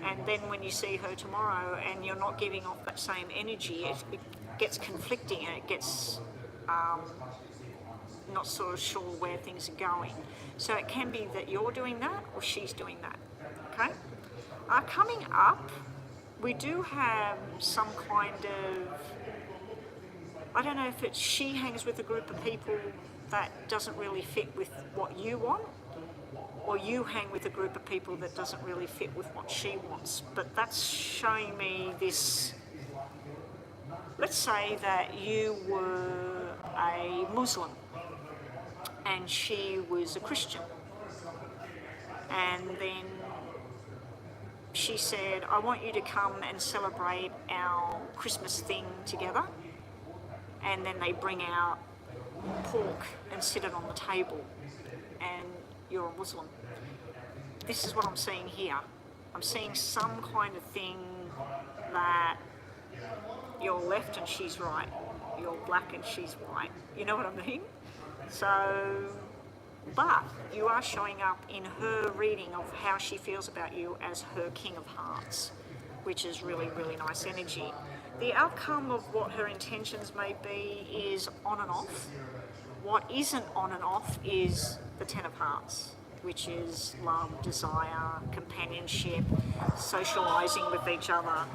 and then when you see her tomorrow and you're not giving off that same energy, it gets conflicting and it gets not sort of sure where things are going. So it can be that you're doing that or she's doing that. Okay? Coming up, we do have some kind of, I don't know if it's she hangs with a group of people that doesn't really fit with what you want, or you hang with a group of people that doesn't really fit with what she wants. But that's showing me this, let's say that you were a Muslim and she was a Christian, and then she said, I want you to come and celebrate our Christmas thing together, and then they bring out pork and sit it on the table, and you're a Muslim. This is what I'm seeing here. I'm seeing some kind of thing that you're left and she's right, you're black and she's white. You know what I mean? So, but you are showing up in her reading of how she feels about you as her King of Hearts, which is really, really nice energy. The outcome of what her intentions may be is on and off. What isn't on and off is the Ten of Hearts, which is love, desire, companionship, socialising with each other.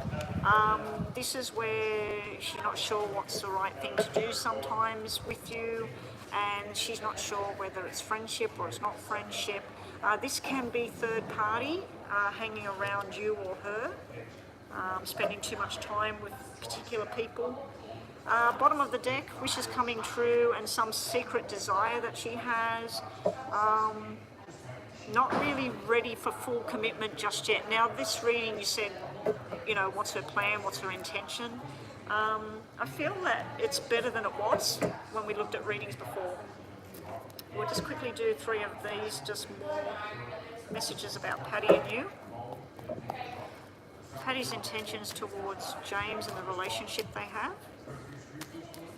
This is where she's not sure what's the right thing to do sometimes with you, and she's not sure whether it's friendship or it's not friendship. This can be third party hanging around you or her, spending too much time with particular people. Bottom of the deck, wishes coming true and some secret desire that she has. Not really ready for full commitment just yet. Now this reading you said, you know, what's her plan, what's her intention? I feel that it's better than it was when we looked at readings before. We'll just quickly do 3 of these, just more messages about Patty and you. Patty's intentions towards James and the relationship they have.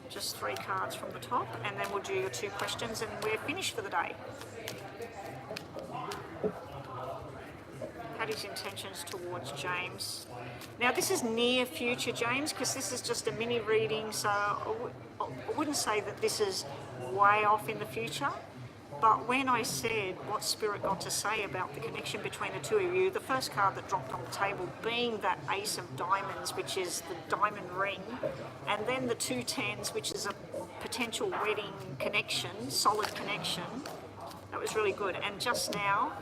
Just 3 cards from the top, and then we'll do your 2 questions and we're finished for the day. Patty's intentions towards James. Now this is near future, James, because this is just a mini reading, so I wouldn't say that this is way off in the future. But when I said what Spirit got to say about the connection between the 2 of you, the first card that dropped on the table being that Ace of Diamonds, which is the diamond ring, and then the 2 tens, which is a potential wedding connection, solid connection. That was really good. And just now,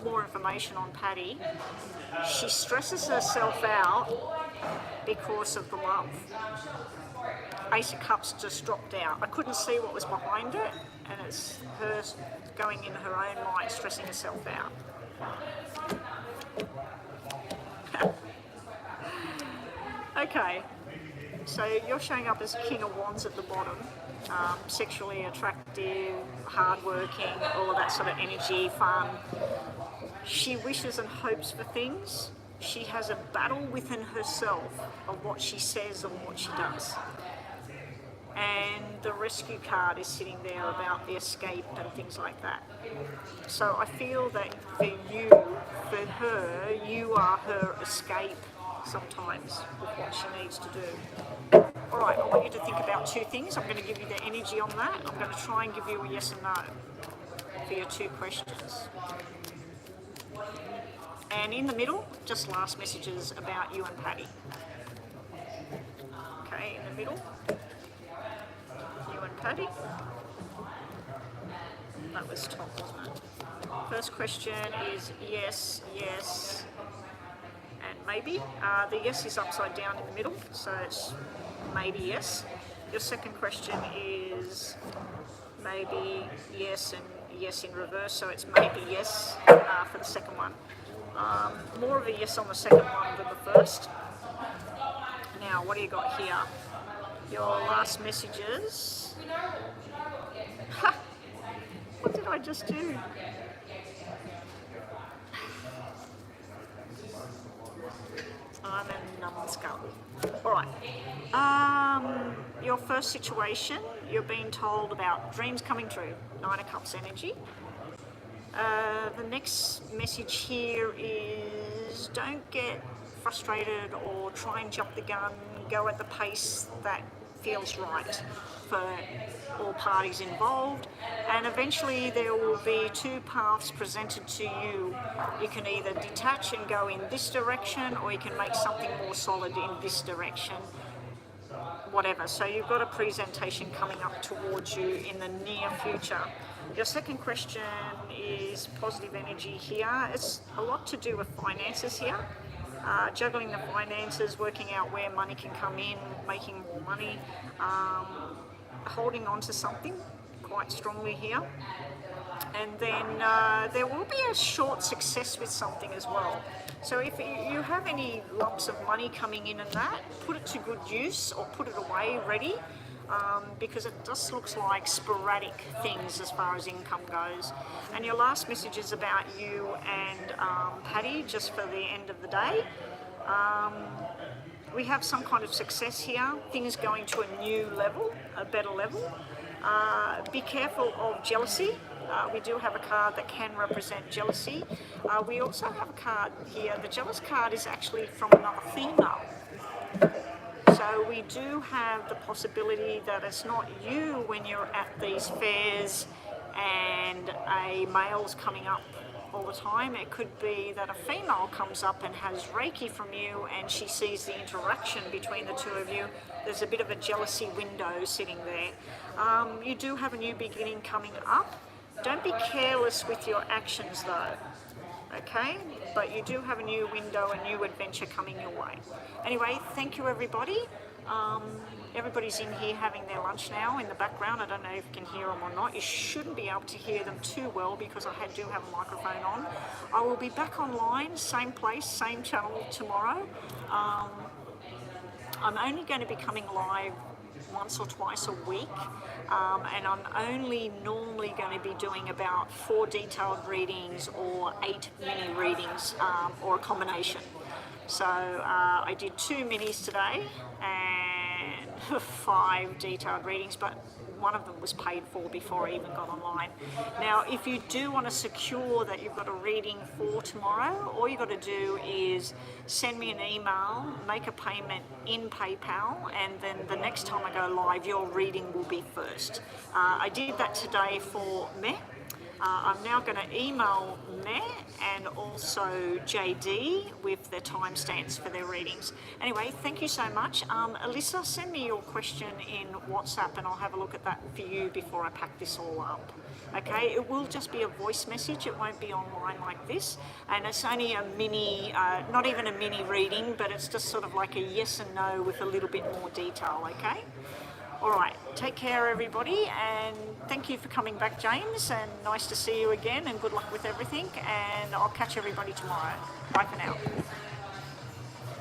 more information on Patty. She stresses herself out because of the love. Ace of Cups just dropped out. I couldn't see what was behind it, and it's her going in her own mind, stressing herself out. Okay, so you're showing up as King of Wands at the bottom. Sexually attractive, hardworking, all of that sort of energy, fun. She wishes and hopes for things. She has a battle within herself of what she says and what she does. And the rescue card is sitting there about the escape and things like that. So I feel that for you, for her, you are her escape sometimes with what she needs to do. All right, I want you to think about two things. I'm going to give you the energy on that. I'm going to try and give you a yes and no for your two questions. And in the middle, just last messages about you and Patty. Okay, in the middle, you and Patty. That was top, wasn't it? First question is yes, yes, and maybe. The yes is upside down in the middle, so it's maybe yes. Your second question is maybe yes and yes in reverse, so it's maybe yes for the second one. More of a yes on the second one than the first. Now, what do you got here? Your last messages. Ha! What did I just do? I'm a numbskull. All right. Your first situation, you're being told about dreams coming true. 9 of Cups energy. The next message here is don't get frustrated or try and jump the gun. Go at the pace that feels right for all parties involved, and eventually there will be two paths presented to you. You can either detach and go in this direction, or you can make something more solid in this direction, whatever. So you've got a presentation coming up towards you in the near future. Your second question is positive energy here. It's a lot to do with finances here. Juggling the finances, working out where money can come in, making more money, holding on to something quite strongly here. And then there will be a short success with something as well. So if you have any lumps of money coming in and that, put it to good use or put it away ready, because it just looks like sporadic things as far as income goes. And your last message is about you and Patty, just for the end of the day. We have some kind of success here, things going to a new level, a better level. Be careful of jealousy. We do have a card that can represent jealousy. We also have a card here. The jealous card is actually from another female. So we do have the possibility that it's not you when you're at these fairs and a male's coming up all the time. It could be that a female comes up and has Reiki from you and she sees the interaction between the two of you. There's a bit of a jealousy window sitting there. You do have a new beginning coming up. Don't be careless with your actions though. Okay, but you do have a new window, a new adventure coming your way. Anyway, thank you everybody. Everybody's in here having their lunch now in the background. I don't know if you can hear them or not. You shouldn't be able to hear them too well because I do have a microphone on. I will be back online, same place, same channel tomorrow. I'm only going to be coming live once or twice a week, and I'm only normally going to be doing about 4 detailed readings or 8 mini readings, or a combination. So I did 2 minis today and 5 detailed readings, but one of them was paid for before I even got online. Now, if you do want to secure that you've got a reading for tomorrow, all you've got to do is send me an email, make a payment in PayPal, and then the next time I go live, your reading will be first. I did that today for Meh. I'm now going to email Meh and also JD with their timestamps for their readings. Anyway, thank you so much. Alyssa, send me your question in WhatsApp and I'll have a look at that for you before I pack this all up. Okay, it will just be a voice message. It won't be online like this. And it's only a mini, not even a mini reading, but it's just sort of like a yes and no with a little bit more detail, okay? All right, take care everybody, and thank you for coming back, James, and nice to see you again, and good luck with everything, and I'll catch everybody tomorrow. Bye for now.